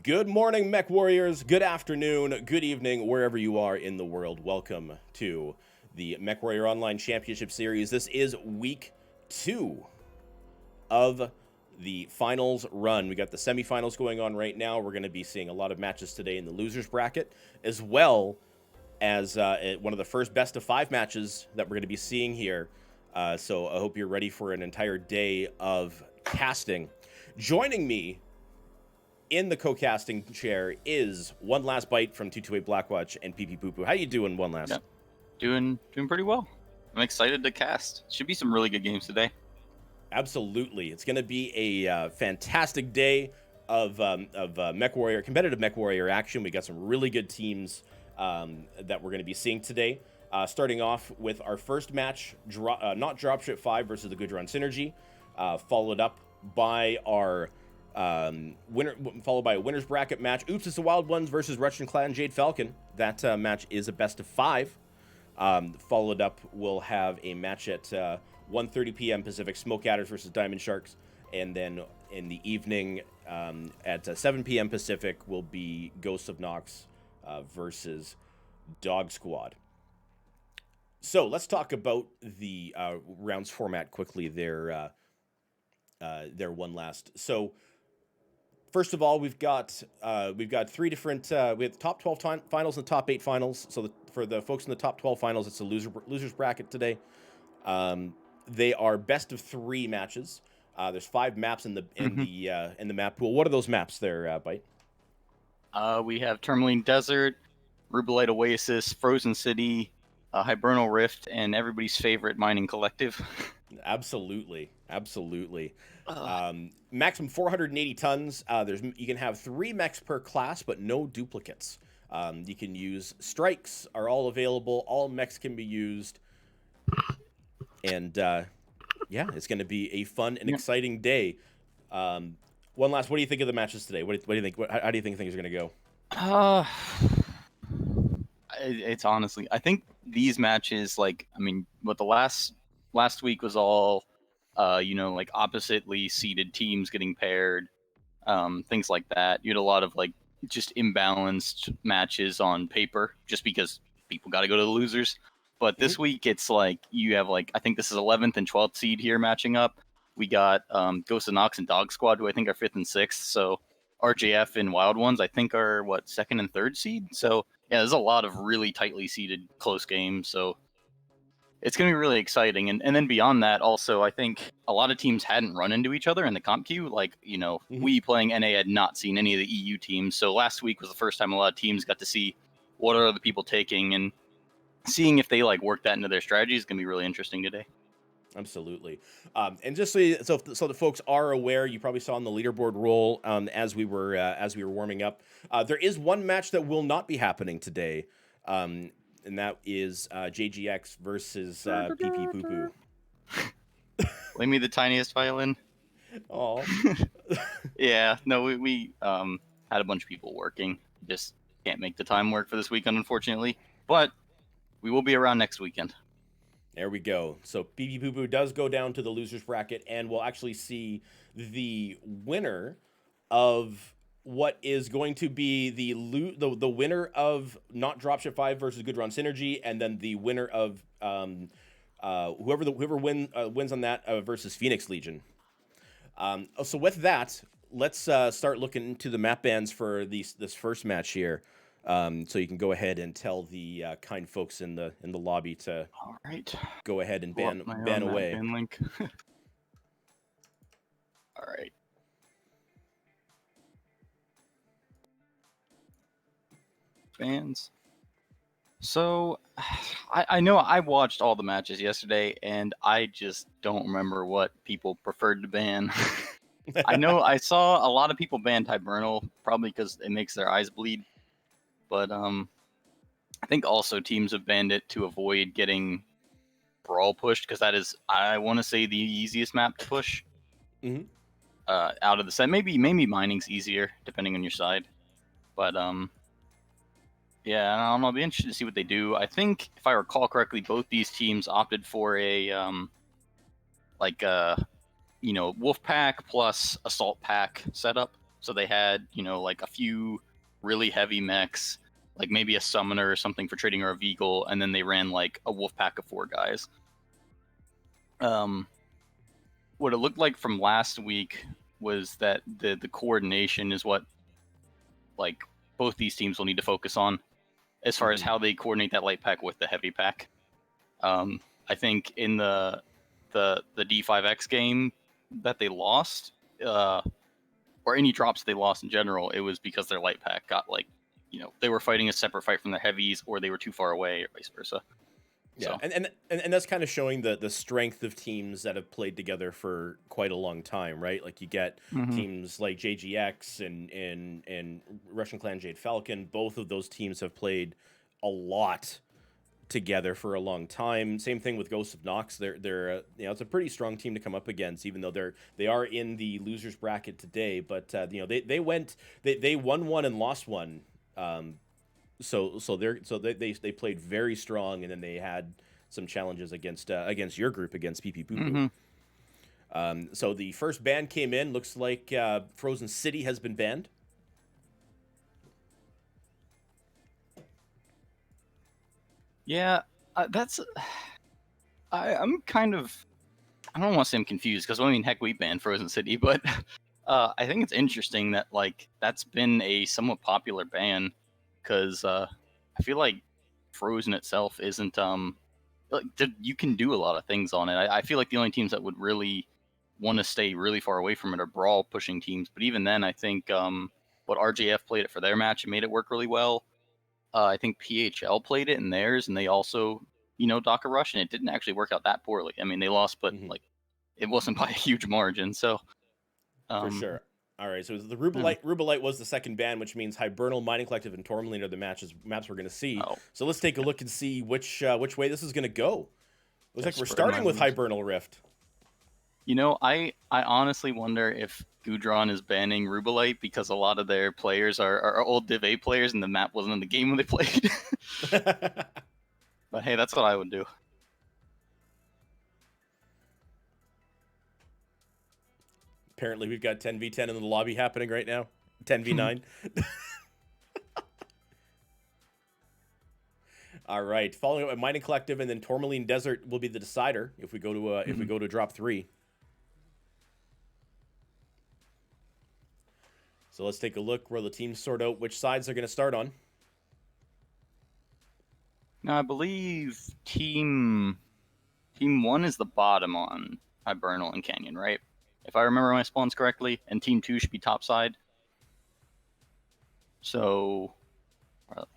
Good morning, Mech Warriors. Good afternoon, good evening, wherever you are in the world. Welcome to the Mech Warrior Online Championship Series. This is week 2 of the finals run. We got the semifinals going on right now. We're going to be seeing a lot of matches today in the losers bracket, as well as one of the first best of 5 matches that we're going to be seeing here. So I hope you're ready for an entire day of casting. Joining me in the co-casting chair is One Last Bite from 228 Blackwatch and PP Poo Poo. How you doing, One Last? Yeah. Doing pretty well. I'm excited to cast. Should be some really good games today. Absolutely. It's going to be a fantastic day of Mech Warrior, competitive Mech Warrior action. We got some really good teams that we're going to be seeing today. Starting off with our first match, not Dropship 5 versus the Gudron Synergy, followed up by our followed by a winner's bracket match. Oops, it's the Wild Ones versus Russian Clan Jade Falcon. That match is a best of 5. Followed up, we'll have a match at 1:30 p.m. Pacific, Smoke Adders versus Diamond Sharks. And then in the evening at 7 p.m. Pacific will be Ghosts of Nox versus Dog Squad. So let's talk about the rounds format quickly. Their One Last. So first of all, we've got 3 different. We have the top 12 finals and the top 8 finals. So for the folks in the top 12 finals, it's a losers bracket today. They are best of 3 matches. There's 5 maps in the map pool. What are those maps there, Bite? We have Tourmaline Desert, Rubelite Oasis, Frozen City, Hibernal Rift, and everybody's favorite Mining Collective. Absolutely. Maximum 480 tons. You can have 3 mechs per class, but no duplicates. You can use strikes, are all available. All mechs can be used. And yeah, it's going to be a fun and exciting day. One last, what do you think of the matches today? What do you think? How do you think things are going to go? It's honestly, I think these matches, what the last week was all, like oppositely seeded teams getting paired, things like that. You had a lot of just imbalanced matches on paper, just because people got to go to the losers. But this week, it's you have I think this is 11th and 12th seed here matching up. We got Ghost of Nox and Dog Squad, who I think are 5th and 6th. So RJF and Wild Ones, I think, are 2nd and 3rd seed. So yeah, there's a lot of really tightly seeded close games. So it's going to be really exciting. And then beyond that, also, I think a lot of teams hadn't run into each other in the comp queue. We playing NA had not seen any of the EU teams. So last week was the first time a lot of teams got to see what are other people taking, and seeing if they work that into their strategy is going to be really interesting today. Absolutely. And just so the folks are aware, you probably saw on the leaderboard roll as we were warming up. There is one match that will not be happening today, and that is JGX versus PP Poo Poo. Play me the tiniest violin. Oh. Yeah. No, we had a bunch of people working. Just can't make the time work for this weekend, unfortunately. But we will be around next weekend. There we go. So PP Poo Poo does go down to the losers bracket, and we'll actually see the winner of what is going to be the winner of not Dropship 5 versus Gudron Synergy, and then the winner of whoever wins on that versus Phoenix Legion. So with that, let's start looking into the map bans for this first match here. So you can go ahead and tell the kind folks in the lobby to go ahead and ban away. Ban link. All right. Bans. So I know I watched all the matches yesterday, and I just don't remember what people preferred to ban. I know I saw a lot of people ban Hibernal, probably because it makes their eyes bleed. But I think also teams have banned it to avoid getting Brawl pushed, because that is, I want to say, the easiest map to push out of the set. Maybe mining's easier, depending on your side. But yeah, I don't know. I'll be interested to see what they do. I think, if I recall correctly, both these teams opted for a Wolf Pack plus Assault Pack setup. So they had, like a few really heavy mechs, like maybe a summoner or something for trading or a Veagle, and then they ran like a wolf pack of 4 guys. What it looked like from last week was that the coordination is what like both these teams will need to focus on as far as how they coordinate that light pack with the heavy pack. I think in the D5X game that they lost, or any drops they lost in general, it was because their light pack got like, they were fighting a separate fight from the heavies, or they were too far away, or vice versa. Yeah, so. and that's kind of showing the strength of teams that have played together for quite a long time, right? Like you get teams like JGX and Russian Clan Jade Falcon. Both of those teams have played a lot together for a long time. Same thing with Ghosts of Nox. They're it's a pretty strong team to come up against, even though they are in the losers bracket today. But they won one and lost one. So they played very strong, and then they had some challenges against your group, against PP Poo Poo. So the first ban came in. Looks like Frozen City has been banned. Yeah, I'm kind of, I don't want to say I'm confused, because heck, we banned Frozen City, but I think it's interesting that like that's been a somewhat popular ban, because I feel like Frozen itself isn't like you can do a lot of things on it. I feel like the only teams that would really want to stay really far away from it are brawl pushing teams, but even then I think what RJF played it for their match and made it work really well. I think PHL played it in theirs, and they also, dock a rush, and it didn't actually work out that poorly. I mean, they lost, but like, it wasn't by a huge margin. So, for sure. All right, so the Rubelite was the second ban, which means Hibernal, Mining Collective, and Tourmaline are the maps we're going to see. Oh. So let's take a look and see which way this is going to go. Looks like we're starting with Hibernal Rift. I honestly wonder if Gudron is banning Rubelite because a lot of their players are old Div A players, and the map wasn't in the game when they played. But hey, that's what I would do. Apparently, we've got 10v10 in the lobby happening right now. 10v9. All right, following up with Mining Collective, and then Tourmaline Desert will be the decider if we go to drop 3. So let's take a look where the teams sort out which sides they're going to start on. Now, I believe Team 1 is the bottom on Hibernal and Canyon, right? If I remember my spawns correctly, and Team 2 should be topside. So,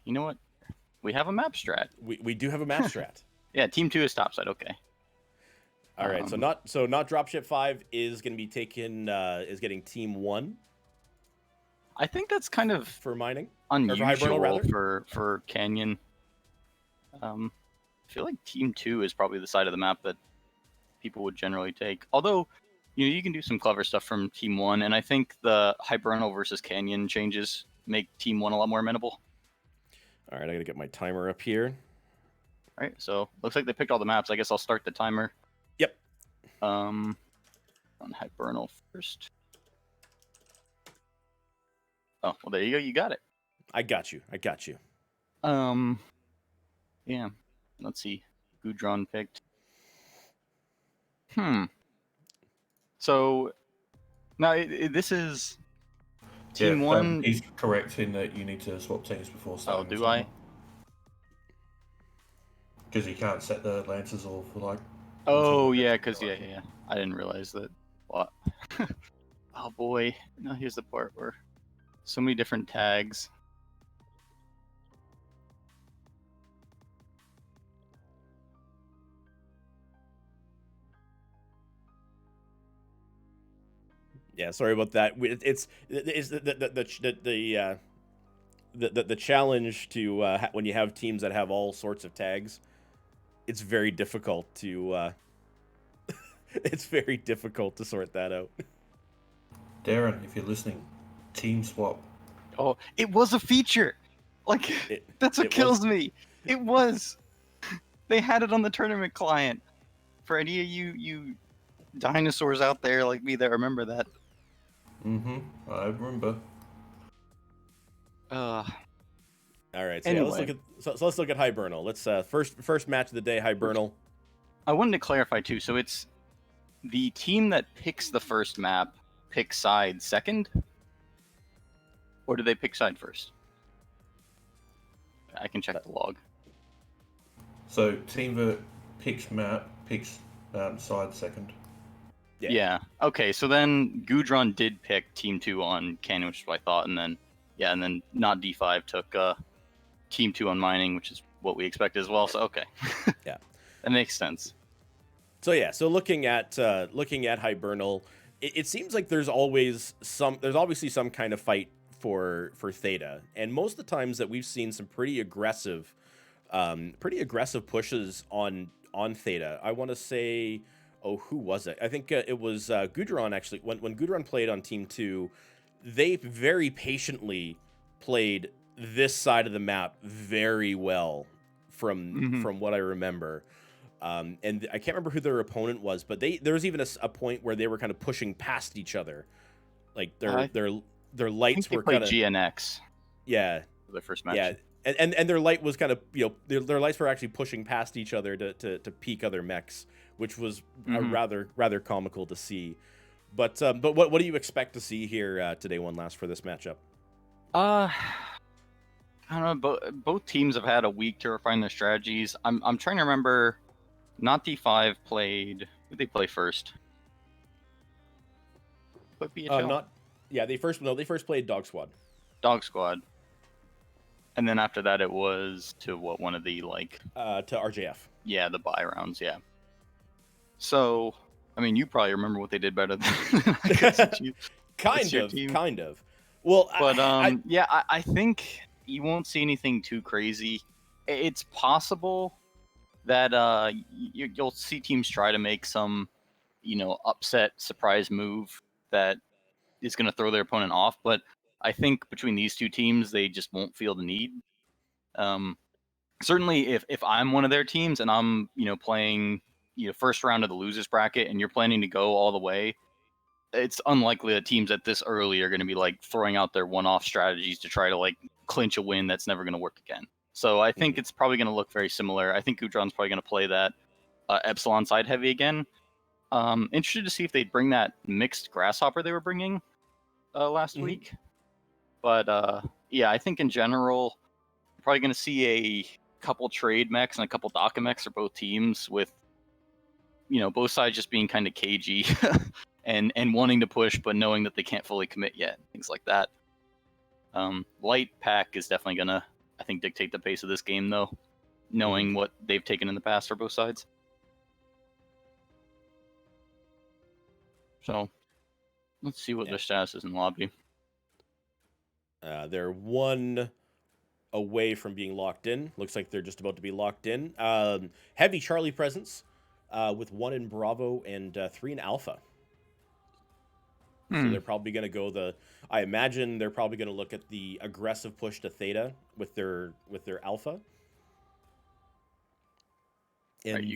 you know what? We have a map strat. We do have a map strat. Yeah, Team 2 is topside. Okay. All right. So not Dropship 5 is going to be taken. Is getting Team 1. I think that's kind of for mining, unusual for Canyon. I feel like Team 2 is probably the side of the map that people would generally take. Although, you can do some clever stuff from Team 1, and I think the Hibernal versus Canyon changes make Team 1 a lot more amenable. All right, I gotta get my timer up here. All right, so looks like they picked all the maps. I guess I'll start the timer. Yep. On Hibernal first. Oh, well, there you go. You got it. I got you. Yeah. Let's see. Gudron picked. So, now this is Team 1. He's correct in that you need to swap teams before starting. Oh, do I? Because you can't set the lances or for like. Oh, yeah, because, yeah. I didn't realize that. What? Oh, boy. Now here's the part where so many different tags. Yeah, sorry about that. It's the challenge to when you have teams that have all sorts of tags. It's very difficult to it's very difficult to sort that out. Darren, if you're listening, team swap. Oh, it was a feature. Like that's what kills me. It was. They had it on the tournament client. For any of you dinosaurs out there like me that remember that. Mm-hmm. I remember. Uh, All right, so Anyway. let's look at let's look at Hibernal. Let's first match of the day, Hibernal. I wanted to clarify too. So it's the team that picks the first map picks side second, or do they pick side first? I can check the log. So team that picks map picks side second. Yeah. Okay. So then Gudron did pick Team 2 on Canyon, which is what I thought, and then not D5 took Team 2 on mining, which is what we expected as well. So okay. Yeah, that makes sense. So yeah, so looking at Hibernal, it seems like there's obviously some kind of fight for Theta, and most of the times that we've seen some pretty aggressive pushes on Theta. I want to say, oh, who was it? I think it was Gudron actually. When Gudron played on Team 2, they very patiently played this side of the map very well from what I remember. And I can't remember who their opponent was, but there was even a point where they were kind of pushing past each other, like their lights were kind of GNX. Yeah, for their first match. Yeah, and their light was kind of their lights were actually pushing past each other to peek other mechs, which was rather comical to see. But what do you expect to see here today, one last for this matchup? I don't know. Both teams have had a week to refine their strategies. I'm trying to remember. Not D5 played. Who did they play first? What BHL? They first played Dog Squad. Dog Squad. And then after that, it was to one of the to RJF. Yeah, the buy rounds. Yeah. So, I mean, you probably remember what they did better than kind of. Well, but I think you won't see anything too crazy. It's possible that you'll see teams try to make some, upset surprise move that is going to throw their opponent off. But I think between these two teams, they just won't feel the need. Certainly, if I'm one of their teams and I'm playing first round of the losers bracket and you're planning to go all the way, it's unlikely that teams at this early are going to be throwing out their one-off strategies to try to clinch a win that's never going to work again. So I think it's probably going to look very similar. I think Gudron's probably going to play that Epsilon side heavy again. Interested to see if they'd bring that mixed grasshopper they were bringing last week. But I think in general, you're probably going to see a couple trade mechs and a couple Daka mechs for both teams, with both sides just being kind of cagey and wanting to push but knowing that they can't fully commit yet, things like that. Light pack is definitely going to, I think, dictate the pace of this game, though, knowing what they've taken in the past for both sides. So, let's see what their status is in lobby. They're one away from being locked in. Looks like they're just about to be locked in. Heavy Charlie presence with 1 in Bravo and 3 in Alpha. So they're probably going to go I imagine they're probably going to look at the aggressive push to Theta with their Alpha. And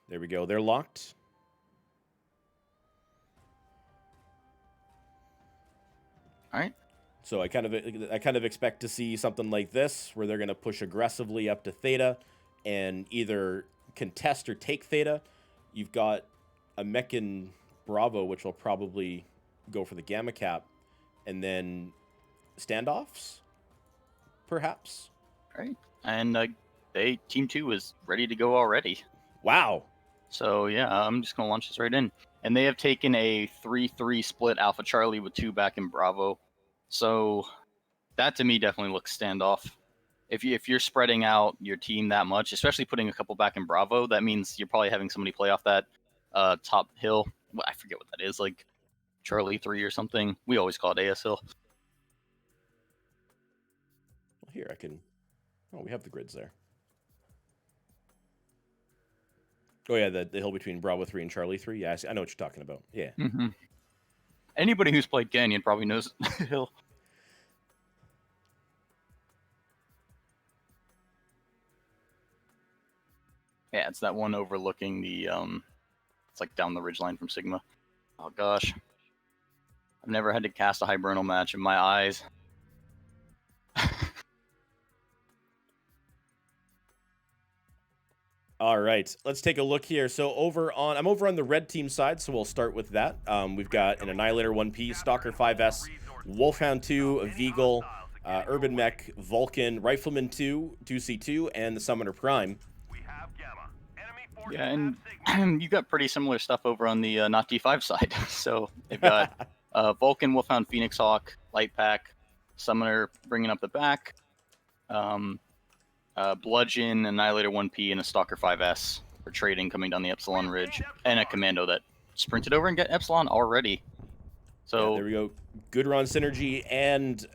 there we go. They're locked. All right. So I kind of expect to see something like this, where they're going to push aggressively up to Theta and either contest or take Theta. You've got a mech in Bravo, which will probably go for the Gamma Cap, and then standoffs, perhaps. Right. And Team 2 is ready to go already. Wow. So yeah, I'm just gonna launch this right in. And they have taken a 3-3 split Alpha Charlie with 2 back in Bravo. So that to me definitely looks standoff. If you're spreading out your team that much, especially putting a couple back in Bravo, that means you're probably having somebody play off that top hill. Well, I forget what that is, like Charlie 3 or something. We always call it AS Hill. Well, here I can. Oh, we have the grids there. Oh yeah, the hill between Bravo 3 and Charlie 3. Yeah, I know what you're talking about. Yeah. Mm-hmm. Anybody who's played Canyon probably knows hill. Yeah, it's that one overlooking the it's like down the ridgeline from Sigma. Oh gosh. I've never had to cast a Hibernal match in my eyes. All right, let's take a look here. So I'm over on the red team side, so we'll start with that. We've got an Annihilator 1P, Stalker 5S, Wolfhound 2, a Veagle, Urban Mech, Vulcan, Rifleman 2, 2C2, and the Summoner Prime. Yeah, and you got pretty similar stuff over on the not D5 side. So they've got Vulcan, Wolfhound, Phoenix Hawk, Light Pack, Summoner bringing up the back, Bludgeon, Annihilator 1P, and a Stalker 5S for trading coming down the Epsilon Ridge, and a Commando that sprinted over and get Epsilon already. So yeah, there we go. Gudron Synergy and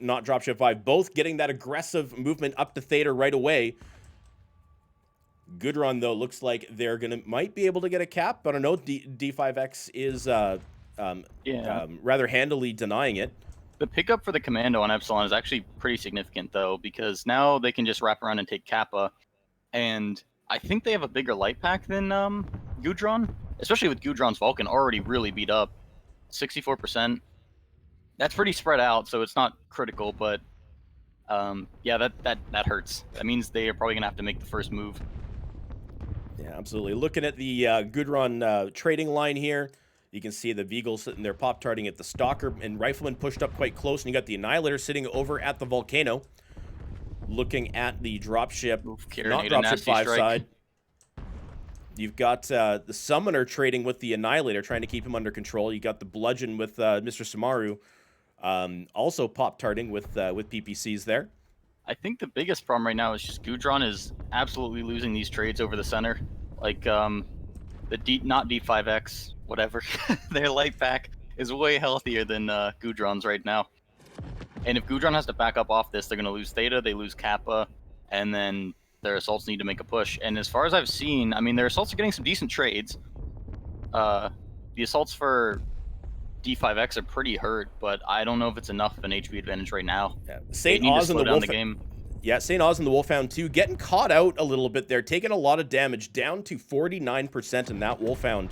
not Dropship 5 both getting that aggressive movement up to Theta right away. Gudron, though, looks like they're might be able to get a cap. I don't know. D5X is rather handily denying it. The pickup for the Commando on Epsilon is actually pretty significant, though, because now they can just wrap around and take Kappa, and I think they have a bigger light pack than Gudron, especially with Gudron's Vulcan already really beat up, 64%. That's pretty spread out, so it's not critical, but yeah, that hurts. That means they are probably gonna have to make the first move. Yeah, absolutely. Looking at the Gudron trading line here, you can see the Veagle sitting there pop-tarting at the Stalker, and Rifleman pushed up quite close, and you got the Annihilator sitting over at the Volcano. Looking at the Dropship, not Dropship 5 side. You've got the Summoner trading with the Annihilator, trying to keep him under control. You got the Bludgeon with Mr. Samaru, also pop-tarting with PPCs there. I think the biggest problem right now is just Gudron is absolutely losing these trades over the center. Like, not D5X, whatever. Their light pack is way healthier than Gudron's right now. And if Gudron has to back up off this, they're going to lose Theta, they lose Kappa, and then their assaults need to make a push. And as far as I've seen, I mean, their assaults are getting some decent trades. The assaults for D5X are pretty hurt, but I don't know if it's enough of an HP advantage right now. Yeah. St. Oz and the Wolfhound. Yeah, St. Oz and the Wolfhound too, getting caught out a little bit there, taking a lot of damage, down to 49% in that Wolfhound.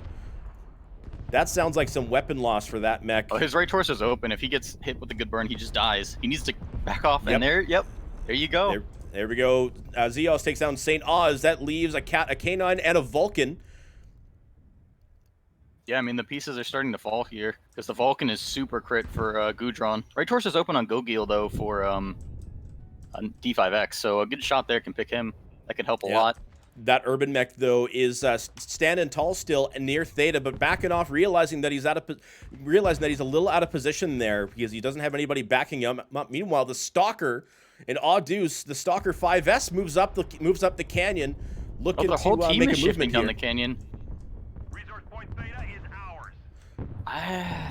That sounds like some weapon loss for that mech. Oh, his right torso is open. If he gets hit with a good burn, he just dies. He needs to back off, and there you go. There we go. Zeos takes down St. Oz. That leaves a K9 and a Vulcan. Yeah, I mean, the pieces are starting to fall here, because the Vulcan is super crit for Gudron. Right torso is open on Gogil, though, for D5X, so a good shot there can pick him. That could help a lot. That Urban Mech, though, is standing tall still near Theta, but backing off, realizing that he's a little out of position there, because he doesn't have anybody backing him up. Meanwhile, the Stalker, in Audeus, the Stalker 5S moves up the canyon, looking the whole to team make is a movement shifting down here. the canyon.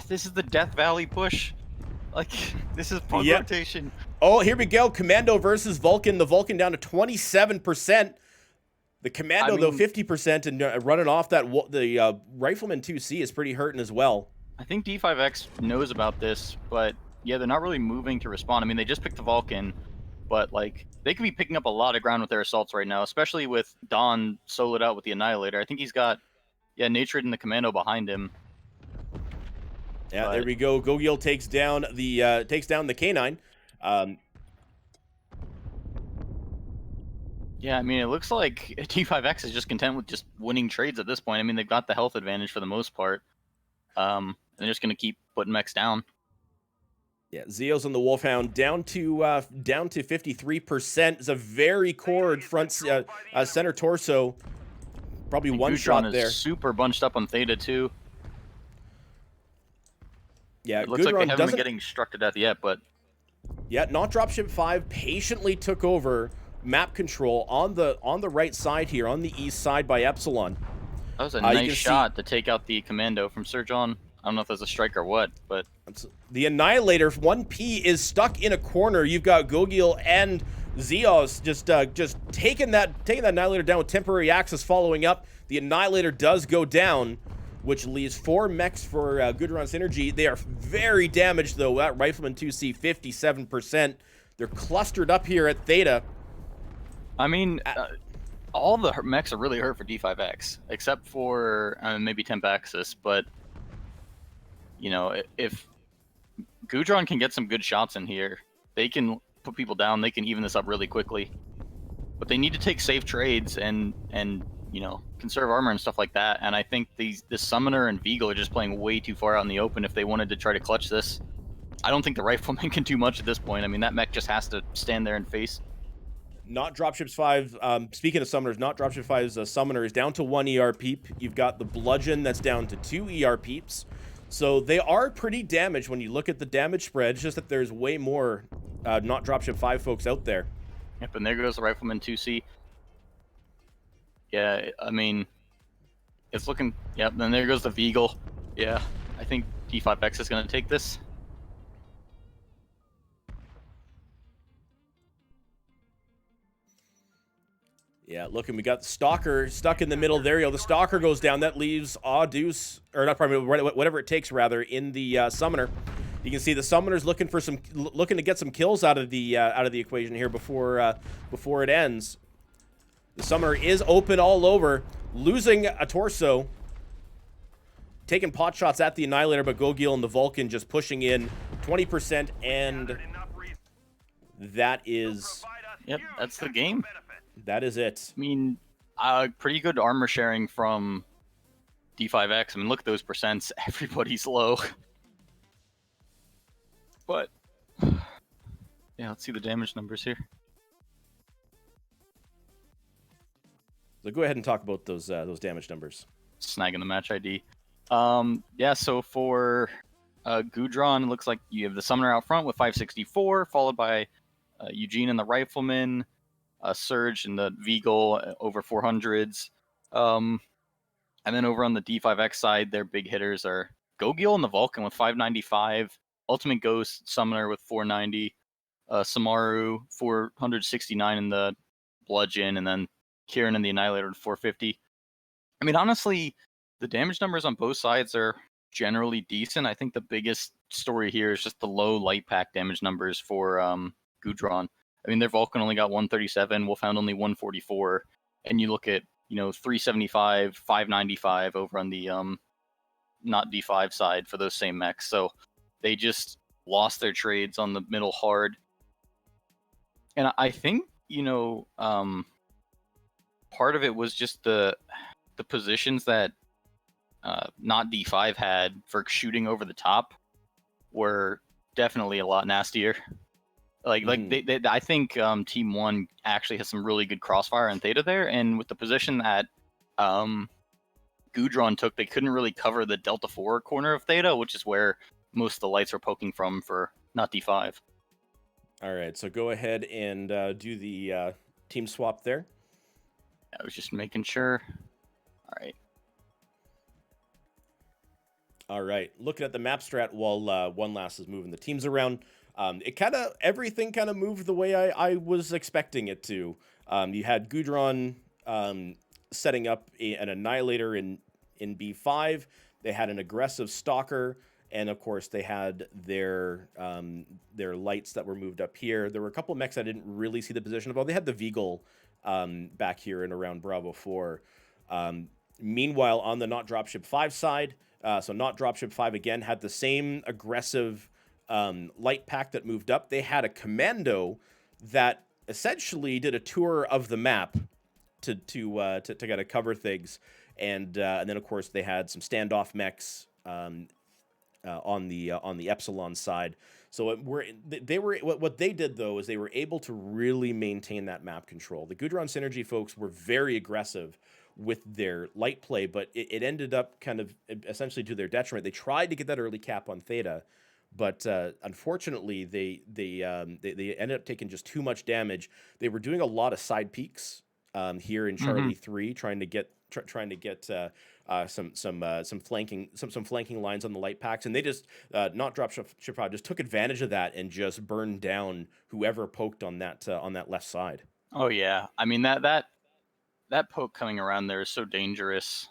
This is the Death Valley push. Like, this is punk rotation. Oh, here we go. Commando versus Vulcan. The Vulcan down to 27%. The Commando, though, 50%, and running off that the Rifleman 2C is pretty hurting as well. I think D5X knows about this, but yeah, they're not really moving to respond. I mean, they just picked the Vulcan, but like they could be picking up a lot of ground with their assaults right now, especially with Don soloed out with the Annihilator. I think he's got Natured and the Commando behind him. Yeah, there we go. Gogil takes down the K9. Yeah, I mean, it looks like T5X is just content with just winning trades at this point. I mean, they've got the health advantage for the most part. And they're just going to keep putting mechs down. Yeah, Zeos on the Wolfhound down to 53%. It's a very core front center torso. Probably one shot there. Super bunched up on Theta too. Yeah, it looks like they haven't been getting struck to death yet, but yeah, not Dropship 5 patiently took over map control on the right side here, on the east side by Epsilon. That was a nice shot to take out the Commando from Sir John. I don't know if that's a strike or what, but the Annihilator 1P is stuck in a corner. You've got Gogil and Zeos just taking that Annihilator down with temporary access following up. The Annihilator does go down, which leaves 4 mechs for Gudron Synergy. They are very damaged, though. That Rifleman 2C, 57%. They're clustered up here at Theta. I mean, all the mechs are really hurt for D5X, except for maybe Temp Axis, but you know, if Gudron can get some good shots in here, they can put people down. They can even this up really quickly. But they need to take safe trades and you know, conserve armor and stuff like that. And I think the Summoner and Vigo are just playing way too far out in the open if they wanted to try to clutch this. I don't think the Rifleman can do much at this point. I mean, that mech just has to stand there and face. Not Dropship's 5. Speaking of summoners, not Dropship 5's summoner is down to 1 ER peep. You've got the Bludgeon that's down to 2 ER peeps. So they are pretty damaged when you look at the damage spread. It's just that there's way more not Dropship 5 folks out there. Yep, and there goes the Rifleman 2C. Yeah, I mean, it's looking... Yep, then there goes the Vigal. Yeah, I think D5X is going to take this. Yeah, look, and we got the Stalker stuck in the middle there. The Stalker goes down. That leaves Deuce, or not probably whatever it takes rather, in the Summoner. You can see the Summoner's looking to get some kills out of the equation here before it ends. The Summoner is open all over, losing a torso, taking pot shots at the Annihilator, but Gogil and the Vulcan just pushing in 20%, and that is... Yep, that's the game. That is it. I mean, pretty good armor sharing from D5X. I mean, look at those percents. Everybody's low. But, yeah, let's see the damage numbers here. So go ahead and talk about those damage numbers. Snagging the match ID. Yeah, so for Gudron, it looks like you have the Summoner out front with 564, followed by Eugene and the Rifleman, Surge and the Vigal over 400s. And then over on the D5X side, their big hitters are Gogil and the Vulcan with 595, Ultimate Ghost Summoner with 490, Samaru 469 in the Bludgeon, and then Kieran and the Annihilator with 450. I mean, honestly, the damage numbers on both sides are generally decent. I think the biggest story here is just the low light pack damage numbers for Gudron. I mean, their Vulcan only got 137, Wolfhound only 144, and you look at, 375, 595 over on the not D5 side for those same mechs. So they just lost their trades on the middle hard. And I think, part of it was just the positions that not D5 had for shooting over the top were definitely a lot nastier. I think Team 1 actually has some really good crossfire and Theta there, and with the position that Gudron took, they couldn't really cover the Delta 4 corner of Theta, which is where most of the lights were poking from for not D5. All right, so go ahead and do the team swap there. I was just making sure. All right. All right, looking at the map strat while One Last is moving the teams around. Everything kind of moved the way I was expecting it to. You had Gudron setting up an Annihilator in B5. They had an aggressive Stalker, and of course they had their lights that were moved up here. There were a couple of mechs I didn't really see the position of. They had the Vigal back here and around Bravo 4. Meanwhile, on the Not Dropship 5 side, so Not Dropship 5 again had the same aggressive light pack that moved up. They had a commando that essentially did a tour of the map to kind of cover things, and then of course they had some standoff mechs on the Epsilon side. So what they did though is they were able to really maintain that map control. The Gudron Synergy folks were very aggressive with their light play, but it ended up kind of essentially to their detriment. They tried to get that early cap on Theta, but unfortunately, they ended up taking just too much damage. They were doing a lot of side peeks here in Charlie 3, trying to get some flanking lines on the light packs, and they just not Dropship just took advantage of that and just burned down whoever poked on that left side. Oh yeah, I mean that poke coming around there is so dangerous.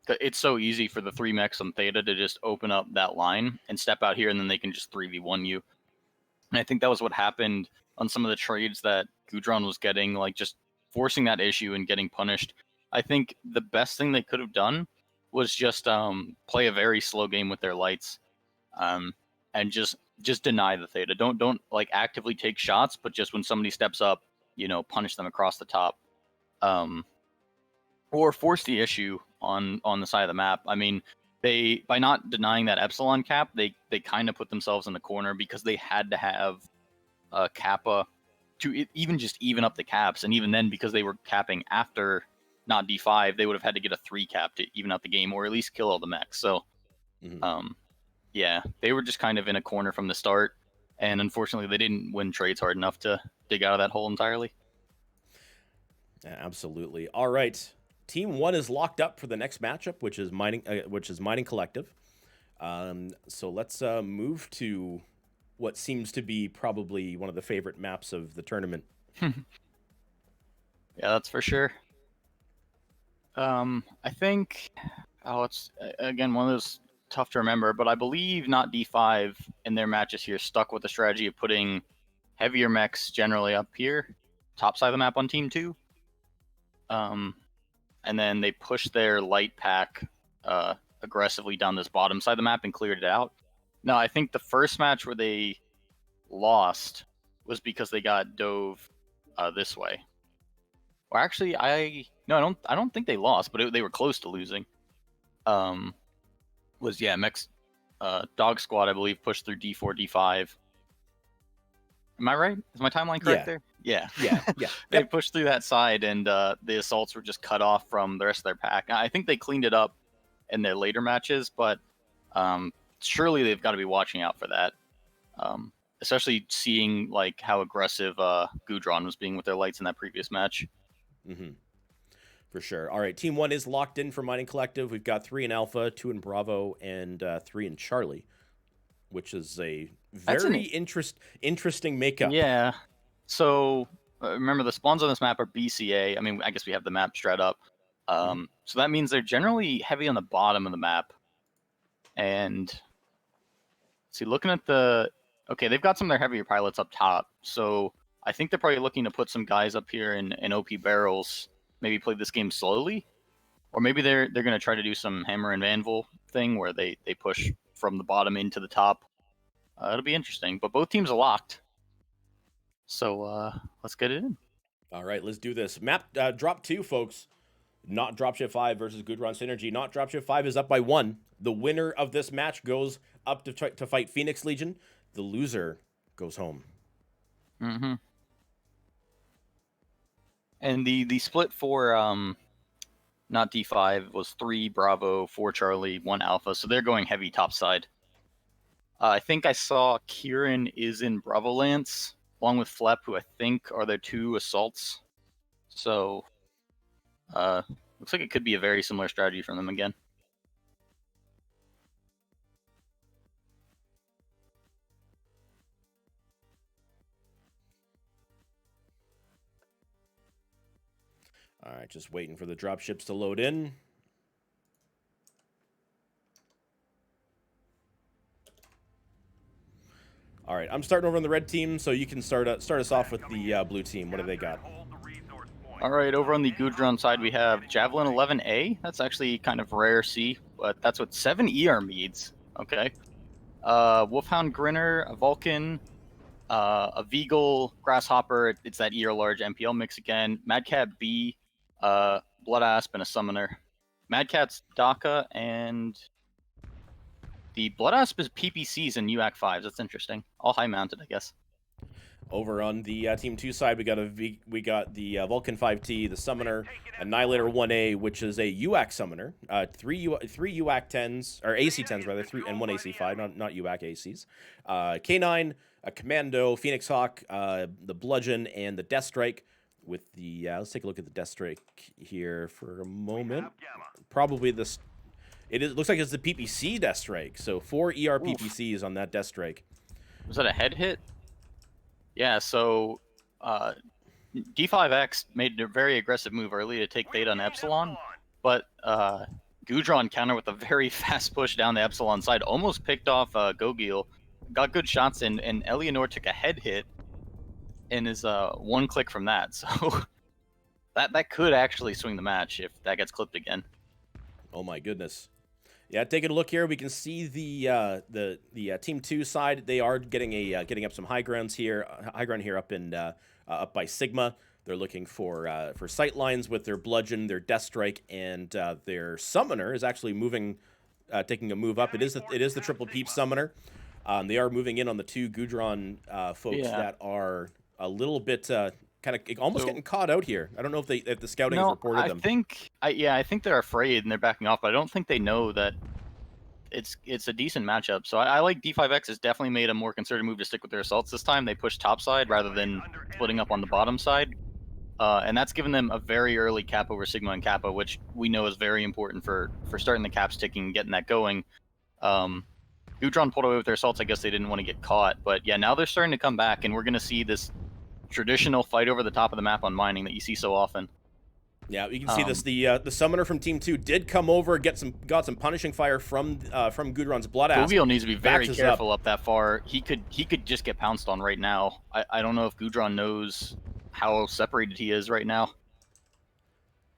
It's so easy for the 3 mechs on Theta to just open up that line and step out here, and then they can just 3v1 you. And I think that was what happened on some of the trades that Gudron was getting, just forcing that issue and getting punished. I think the best thing they could have done was just play a very slow game with their lights, and just deny the Theta. Don't like actively take shots, but just when somebody steps up, punish them across the top, or force the issue on the side of the map. I mean, they, by not denying that Epsilon cap, they kind of put themselves in the corner because they had to have a Kappa to even just even up the caps, and even then, because they were capping after not D5, they would have had to get a 3 cap to even out the game, or at least kill all the mechs. So, yeah, they were just kind of in a corner from the start, and unfortunately, they didn't win trades hard enough to dig out of that hole entirely. Yeah, absolutely. All right, Team 1 is locked up for the next matchup, which is Mining Collective. So let's move to what seems to be probably one of the favorite maps of the tournament. Yeah, that's for sure. I think, it's again one of those tough to remember, but I believe not D5 in their matches here stuck with the strategy of putting heavier mechs generally up here, top side of the map on Team 2. And then they pushed their light pack aggressively down this bottom side of the map and cleared it out. Now, I think the first match where they lost was because they got dove this way. Or actually, I don't think they lost, but they were close to losing. Mech's Dog Squad, I believe, pushed through D4, D5. Am I right? Is my timeline correct there? Yeah. They pushed through that side, and the assaults were just cut off from the rest of their pack. I think they cleaned it up in their later matches, but surely they've got to be watching out for that. Especially seeing like how aggressive Gudron was being with their lights in that previous match. For sure. All right, Team 1 is locked in for Mining Collective. We've got 3 in Alpha, 2 in Bravo, and 3 in Charlie, which is a very interesting makeup. Yeah. So remember, the spawns on this map are BCA. I mean, I guess we have the map straight up. So that means they're generally heavy on the bottom of the map. And see, looking at they've got some of their heavier pilots up top. So I think they're probably looking to put some guys up here in OP barrels, maybe play this game slowly. Or maybe they're going to try to do some Hammer and Anvil thing where they push from the bottom into the top. It'll be interesting. But both teams are locked. So let's get it in. All right, let's do this. Map drop 2, folks. Not Dropship 5 versus Gudron Synergy. Not Dropship 5 is up by 1. The winner of this match goes up to fight Phoenix Legion. The loser goes home. And the split for not D5 was 3 Bravo, 4 Charlie, 1 Alpha. So they're going heavy top side. I think I saw Kieran is in Bravo Lance, along with Flep, who I think are their 2 assaults. So looks like it could be a very similar strategy from them again. All right, just waiting for the dropships to load in. All right, I'm starting over on the red team, so you can start us off with the blue team. What have they got? All right, over on the Gudron side, we have Javelin 11A. That's actually kind of rare C, but that's with 7 ER meads. Okay. Wolfhound Grinner, a Vulcan, a Veagle, Grasshopper. It's that ER large MPL mix again. Madcat B, Blood Asp, and a Summoner. Madcat's DACA, and the Blood Asp is PPCs and UAC 5s. That's interesting. All high mounted, I guess. Over on the Team 2 side, we got the Vulcan 5T, the Summoner, Annihilator 1A, which is a UAC Summoner, 3 UAC 10s, or AC 10s rather, 3 and 1 AC 5, not UAC ACs, K9, a Commando, Phoenix Hawk, the Bludgeon, and the Death Strike. With the let's take a look at the Death Strike here for a moment. Probably this. Looks like it's the PPC Death Strike. So 4 ER PPCs on that Death Strike. Was that a head hit? Yeah, so D5X made a very aggressive move early to take Theta on Epsilon, but Gudron countered with a very fast push down the Epsilon side, almost picked off Gogil, got good shots in, and Eleanor took a head hit and is 1 click from that. So that could actually swing the match if that gets clipped again. Oh my goodness. Yeah, taking a look here, we can see the Team 2 side. They are getting up some high ground here up in up by Sigma. They're looking for sight lines with their bludgeon, their death strike, and their summoner is actually moving, taking a move up. It is the triple peep summoner. They are moving in on the 2 Gudron folks that are a little bit kind of almost getting caught out here. I don't know if the scouting has reported them. I think they're afraid and they're backing off, but I don't think they know that it's a decent matchup. So I like D5X has definitely made a more concerted move to stick with their assaults this time. They push top side rather than splitting up on the bottom side. And that's given them a very early cap over Sigma and Kappa, which we know is very important for starting the caps ticking and getting that going. Gudron pulled away with their assaults. I guess they didn't want to get caught. But yeah, now they're starting to come back, and we're going to see this traditional fight over the top of the map on mining that you see so often. Yeah, you can see this. The summoner from Team 2 did come over, got some punishing fire from Gudron's Blood Asp. Gugil needs to be very careful up that far. He could just get pounced on right now. I don't know if Gudron knows how separated he is right now.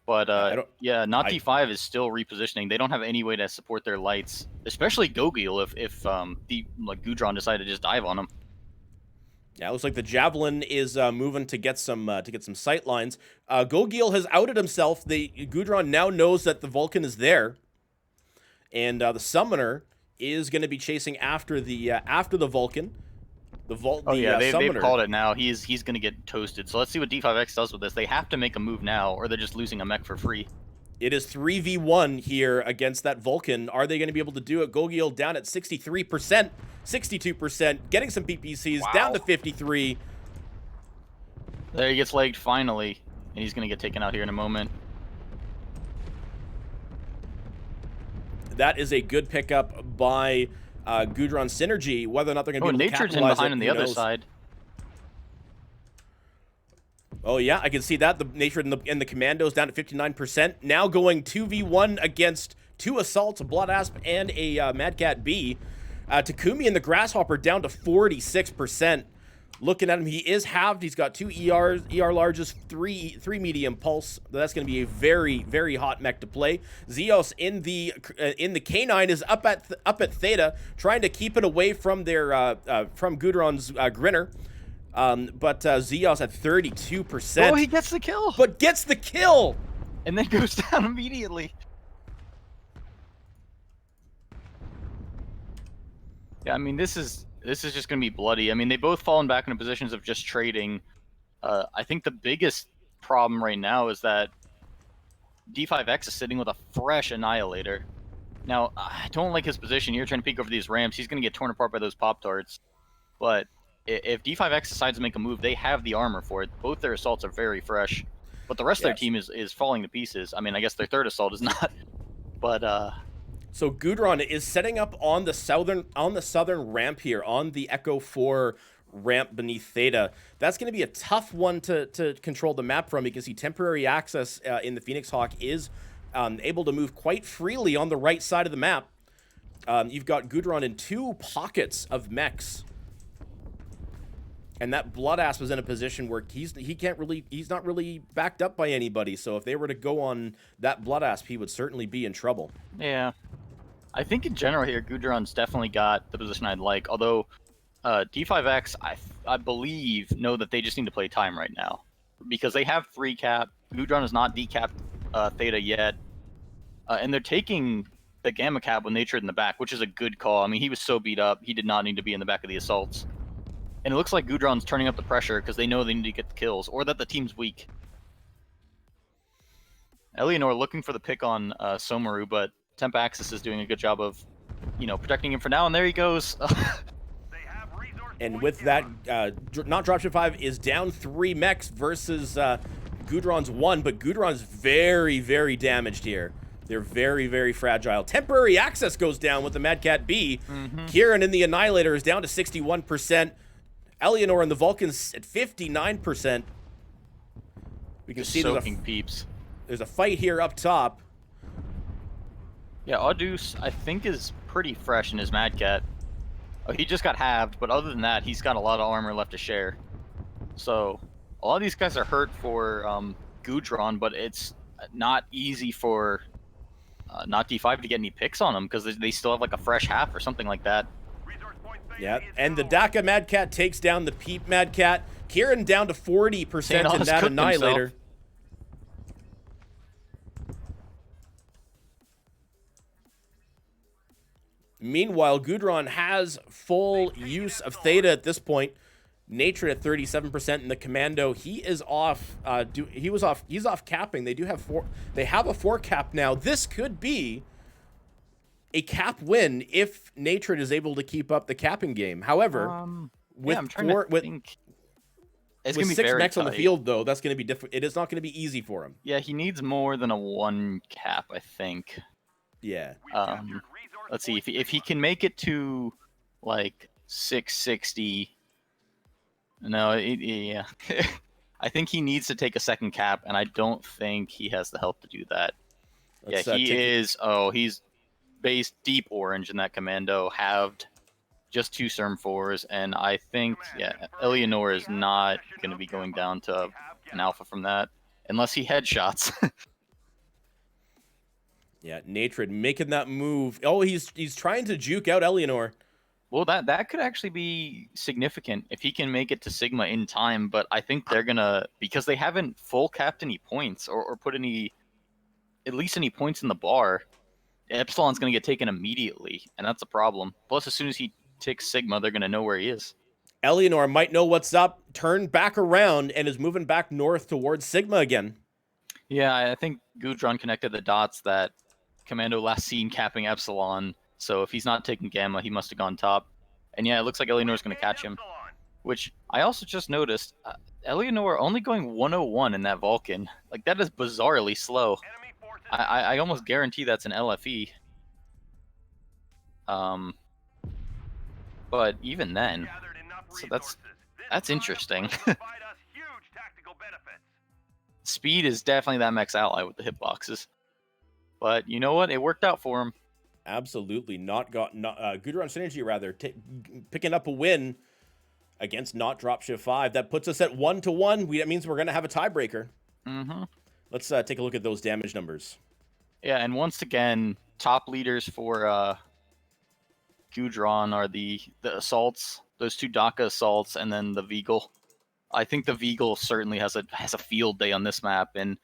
But yeah, Not D5 is still repositioning. They don't have any way to support their lights, especially Gugil if Gudron decided to just dive on him. Yeah, it looks like the Javelin is moving to get some sight lines. Gugil has outed himself. Gudron now knows that the Vulcan is there, and the Summoner is going to be chasing after the Vulcan. They've called it now. He's going to get toasted. So let's see what D5X does with this. They have to make a move now, or they're just losing a mech for free. It is 3v1 here against that Vulcan. Are they going to be able to do it? Gugil down at 63%, 62%, getting some PPCs, down to 53. There he gets legged finally, and he's going to get taken out here in a moment. That is a good pickup by Gudron Synergy. Whether or not they're going to be able to capitalize Nature's in behind on the other side. Oh yeah, I can see that. The Nature and the Commandos down at 59%. Now going 2v1 against 2 Assaults, a Blood Asp, and a Mad Cat B. Takumi and the Grasshopper down to 46%. Looking at him, he is halved. He's got 2 ER larges, 3 medium pulse. That's going to be a very, very hot mech to play. Zeos in the K9 is up at Theta, trying to keep it away from their from Gudron's Grinner. But Zeos at 32%. Oh, he gets the kill. But gets the kill! And then goes down immediately. Yeah, I mean, this is just going to be bloody. I mean, they both fallen back into positions of just trading. I think the biggest problem right now is that D5X is sitting with a fresh Annihilator. Now, I don't like his position. You're trying to peek over these ramps. He's going to get torn apart by those Pop-Tarts. But if D5X decides to make a move, they have the armor for it. Both their assaults are very fresh. But the rest of their team is falling to pieces. I mean, I guess their third assault is not. But so Gudron is setting up on the southern ramp here, on the Echo 4 ramp beneath Theta. That's going to be a tough one to control the map from. You can see temporary access in the Phoenix Hawk is able to move quite freely on the right side of the map. You've got Gudron in 2 pockets of mechs. And that Blood Asp was in a position where he's not really backed up by anybody. So if they were to go on that Blood Asp, he would certainly be in trouble. Yeah. I think in general here, Gudron's definitely got the position I'd like. Although D5X, I believe, know that they just need to play time right now. Because they have 3 cap. Gudron has not decapped Theta yet. And they're taking the Gamma cap with Nature in the back, which is a good call. I mean, he was so beat up, he did not need to be in the back of the assaults. And it looks like Gudron's turning up the pressure because they know they need to get the kills, or that the team's weak. Eleanor looking for the pick on Somaru, but Temp Axis is doing a good job of, protecting him for now, and there he goes. And with that, not Dropship 5 is down 3 mechs versus Gudron's 1, but Gudron's very, very damaged here. They're very, very fragile. Temporary access goes down with the Mad Cat B. Kieran in the Annihilator is down to 61%. Eleanor and the Vulcans at 59%. We can see there's a fight here up top. Yeah, Audus, I think, is pretty fresh in his Mad Cat. Oh, he just got halved, but other than that, he's got a lot of armor left to share. So, a lot of these guys are hurt for Gudron, but it's not easy for not D5 to get any picks on them because they still have like a fresh half or something like that. Yeah, and the Daka Mad Cat takes down the Peep Mad Cat. Kieran down to 40% in that Annihilator. Meanwhile, Gudron has full use of Theta at this point. Nature at 37% in the Commando. He is off. He's off capping. They do have four. They have a 4 cap now. This could be a cap win if Nature is able to keep up the capping game. However, with I'm trying to think. It's with gonna be 6 very mechs on the tight. field, though, that's going to be different. It is not going to be easy for him. Yeah, he needs more than a 1 cap, I think. Yeah. Let's see if he can make it to like 660. No, yeah. I think he needs to take a 2nd cap, and I don't think he has the help to do that. Let's, he is. Oh, he's based deep orange in that Commando, halved, just 2 Serm 4s, and I think Eleanor is not going to be going down to an alpha from that unless he headshots. Yeah, Natred making that move. Oh, he's trying to juke out Eleanor. Well, that could actually be significant if he can make it to Sigma in time, but I think they're gonna, because they haven't full capped any points or put at least any points in the bar, Epsilon's gonna get taken immediately, and that's a problem. Plus, as soon as he takes Sigma, they're gonna know where he is. Eleanor might know what's up, turned back around, and is moving back north towards Sigma again. Yeah, I think Gudron connected the dots that Commando last seen capping Epsilon. So if he's not taking Gamma, he must have gone top. And yeah, it looks like Eleanor's going to catch him. Which I also just noticed, Eleanor only going 101 in that Vulcan. Like, that is bizarrely slow. I almost guarantee that's an LFE. But even then, so that's interesting. Speed is definitely that mech's ally with the hitboxes. But you know what? It worked out for him. Absolutely. Gudron Synergy, rather, picking up a win against not Dropship 5. That puts us at 1-1. That means we're going to have a tiebreaker. Mm-hmm. Let's take a look at those damage numbers. Yeah, and once again, top leaders for Gudron are the assaults, those 2 Daka assaults, and then the Veagle. I think the Veagle certainly has a field day on this map, and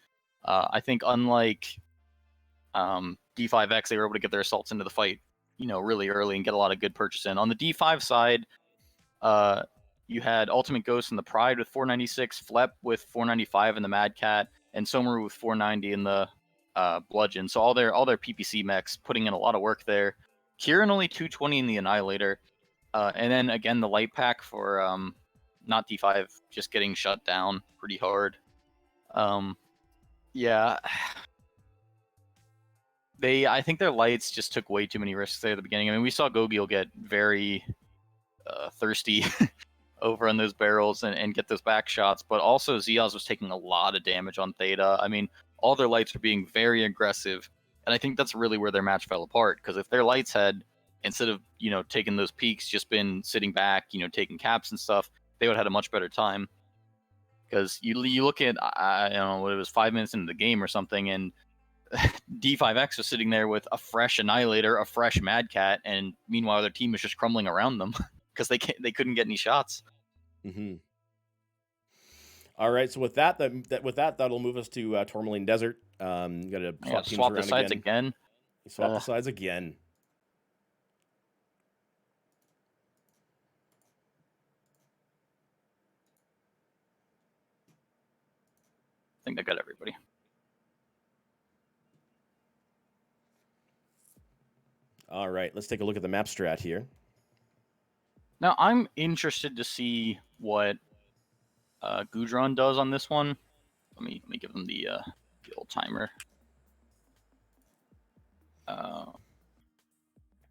I think unlike D5X, they were able to get their assaults into the fight, really early and get a lot of good purchase in. On the D5 side, you had Ultimate Ghost in the Pride with 496, Flep with 495 in the Mad Cat, and Somaru with 490 in the Bludgeon. So all their PPC mechs putting in a lot of work there. Kieran only 220 in the Annihilator, and then again the Light Pack for not D5 just getting shut down pretty hard. Yeah. I think their lights just took way too many risks there at the beginning. I mean, we saw Gogil get very thirsty over on those barrels and get those back shots, but also Zeoz was taking a lot of damage on Theta. I mean, all their lights were being very aggressive, and I think that's really where their match fell apart, because if their lights had, instead of, taking those peaks, just been sitting back, taking caps and stuff, they would have had a much better time. Because you look at, I don't know, what it was, 5 minutes into the game or something, and D5X was sitting there with a fresh Annihilator, a fresh Mad Cat, and meanwhile their team was just crumbling around them because they couldn't get any shots. Mm-hmm. All right, so with that'll move us to Tourmaline Desert. Got to swap the sides again. Swap the sides again. I think I got everybody. All right, let's take a look at the map strat here. Now, I'm interested to see what Gudron does on this one. Let me give them the old timer.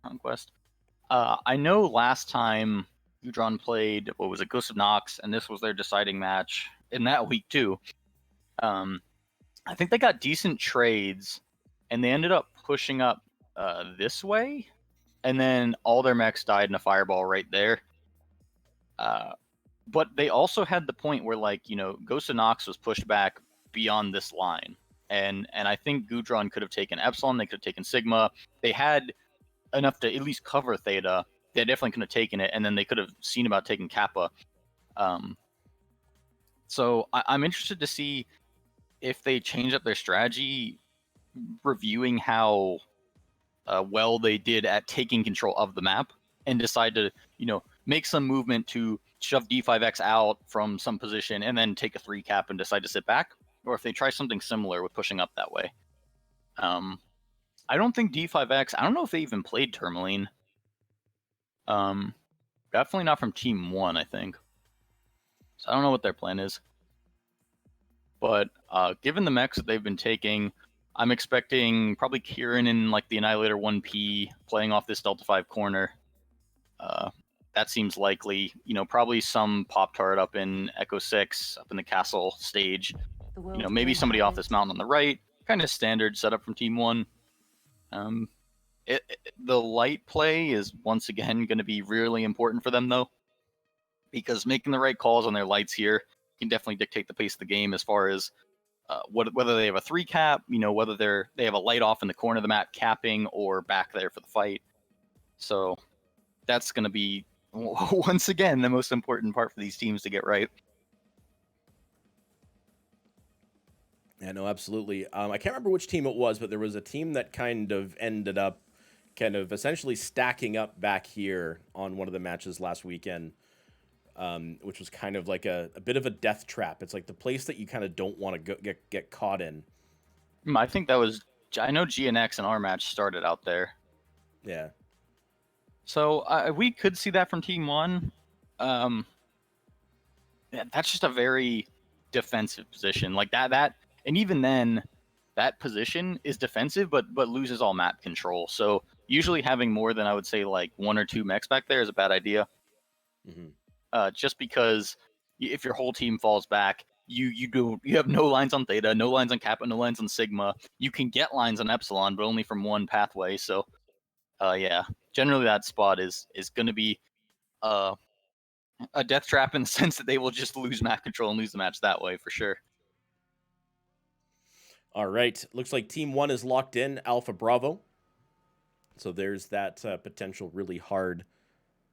Conquest. I know last time Gudron played, what was it, Ghost of Nox, and this was their deciding match in that week too. I think they got decent trades, and they ended up pushing up this way, and then all their mechs died in a fireball right there. But they also had the point where, like, Ghost of Nox was pushed back beyond this line. and I think Gudron could have taken Epsilon. They could have taken Sigma. They had enough to at least cover Theta. They definitely could have taken it, and then they could have seen about taking Kappa. So I'm interested to see if they change up their strategy, reviewing how well they did at taking control of the map, and decide to, make some movement to shove D5X out from some position and then take a 3 cap and decide to sit back, or if they try something similar with pushing up that way. I don't think D5X, I don't know if they even played Tourmaline. Definitely not from Team 1, I think. So I don't know what their plan is. But given the mechs that they've been taking, I'm expecting probably Kieran in like the Annihilator 1P playing off this Delta 5 corner. That seems likely. Probably some Pop-Tart up in Echo 6, up in the castle stage. Maybe somebody off this mountain on the right. Kind of standard setup from Team 1. The light play is once again going to be really important for them, though, because making the right calls on their lights here can definitely dictate the pace of the game as far as whether they have a 3 cap, whether they have a light off in the corner of the map capping or back there for the fight. So that's going to be, once again, the most important part for these teams to get right. Yeah, no, absolutely. I can't remember which team it was, but there was a team that kind of ended up essentially stacking up back here on one of the matches last weekend, which was kind of like a bit of a death trap. It's like the place that you kind of don't want to get caught in. I think that was, I know GNX in our match started out there. Yeah. So we could see that from Team 1. Yeah, that's just a very defensive position. Like that, and even then, that position is defensive, but loses all map control. So usually having more than, I would say, like 1 or 2 mechs back there is a bad idea. Mm-hmm. Just because if your whole team falls back, you have no lines on Theta, no lines on Kappa, no lines on Sigma. You can get lines on Epsilon, but only from one pathway. So, yeah, generally that spot is going to be a death trap in the sense that they will just lose map control and lose the match that way for sure. All right. Looks like Team 1 is locked in, Alpha Bravo. So there's that potential really hard,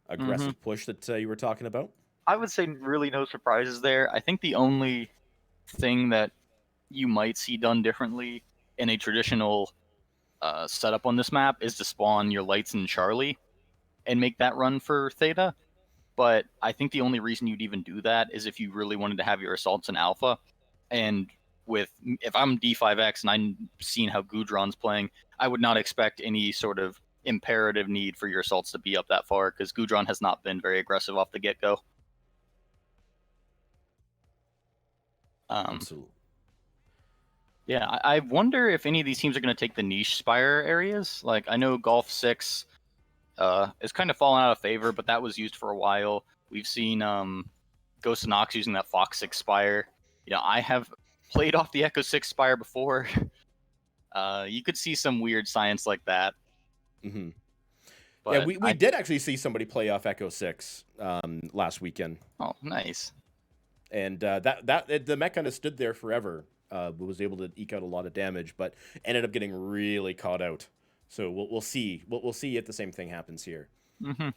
aggressive push that you were talking about. I would say really no surprises there. I think the only thing that you might see done differently in a traditional setup on this map is to spawn your lights in Charlie and make that run for Theta. But I think the only reason you'd even do that is if you really wanted to have your assaults in Alpha. And if I'm D5X and I'm seeing how Gudron's playing, I would not expect any sort of imperative need for your assaults to be up that far, because Gudron has not been very aggressive off the get-go. Absolutely. Yeah, I wonder if any of these teams are going to take the niche Spire areas. Like, I know Golf 6 is kind of fallen out of favor, but that was used for a while. We've seen Ghost and Nox using that Fox 6 Spire. I have played off the Echo 6 Spire before. You could see some weird science like that. Mm-hmm. But yeah, we did actually see somebody play off Echo 6 last weekend. Oh, nice. And the mech kind of stood there forever. Was able to eke out a lot of damage, but ended up getting really caught out. So we'll see. We'll see if the same thing happens here. Mm-hmm.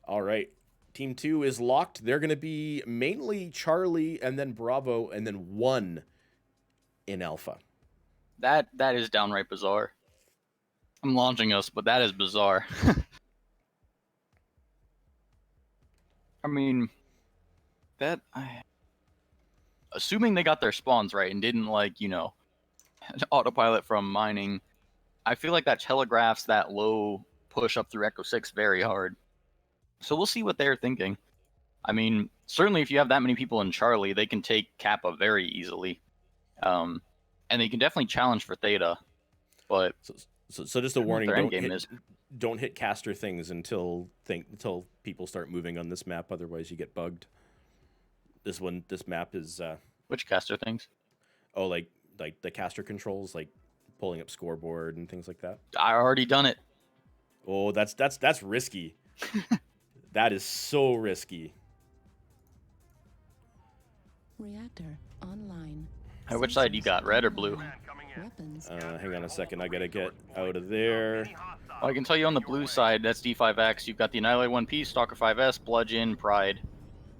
All right. Team 2 is locked. They're going to be mainly Charlie and then Bravo and then 1 in Alpha. That is downright bizarre. I'm launching us, but that is bizarre. I mean, assuming they got their spawns right and didn't, autopilot from mining, I feel like that telegraphs that low push up through Echo 6 very hard. So we'll see what they're thinking. I mean, certainly if you have that many people in Charlie, they can take Kappa very easily. And they can definitely challenge for Theta. But so just a warning, don't hit caster things until people start moving on this map, otherwise you get bugged. This map is which caster things? Oh, like the caster controls, like pulling up scoreboard and things like that. I already done it. Oh, that's risky. That is so risky. Reactor online. Which side you got, red or blue? Hang on a second. I gotta get out of there. Well, I can tell you on the blue side, that's D5X. You've got the Annihilator 1P, Stalker 5S, Bludgeon, Pride.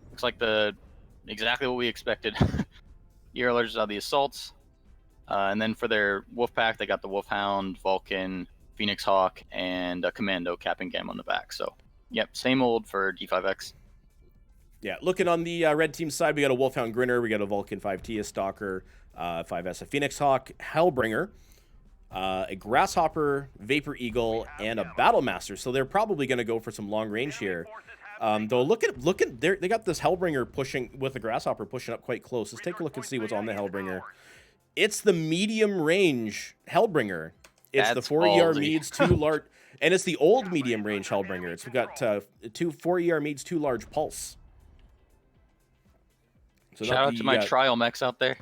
Looks like exactly what we expected. ER alerts are the assaults. And then for their Wolf Pack, they got the Wolfhound, Vulcan, Phoenix Hawk, and a Commando Cap and Gam on the back. So, yep, same old for D5X. Yeah, looking on the red team side, we got a Wolfhound Grinner, we got a Vulcan 5T, a Stalker 5S, a Phoenix Hawk, Hellbringer, a Grasshopper, Vapor Eagle, and a Battlemaster. So they're probably going to go for some long range here. Though look at they got this Hellbringer pushing with the Grasshopper pushing up quite close. Let's take a look and see what's on the Hellbringer. It's the medium range Hellbringer. It's the 4 ER Meads, 2 large, and it's the old medium range Hellbringer. It's got 4 ER Meads, 2 large pulse. So shout out to my trial mechs out there.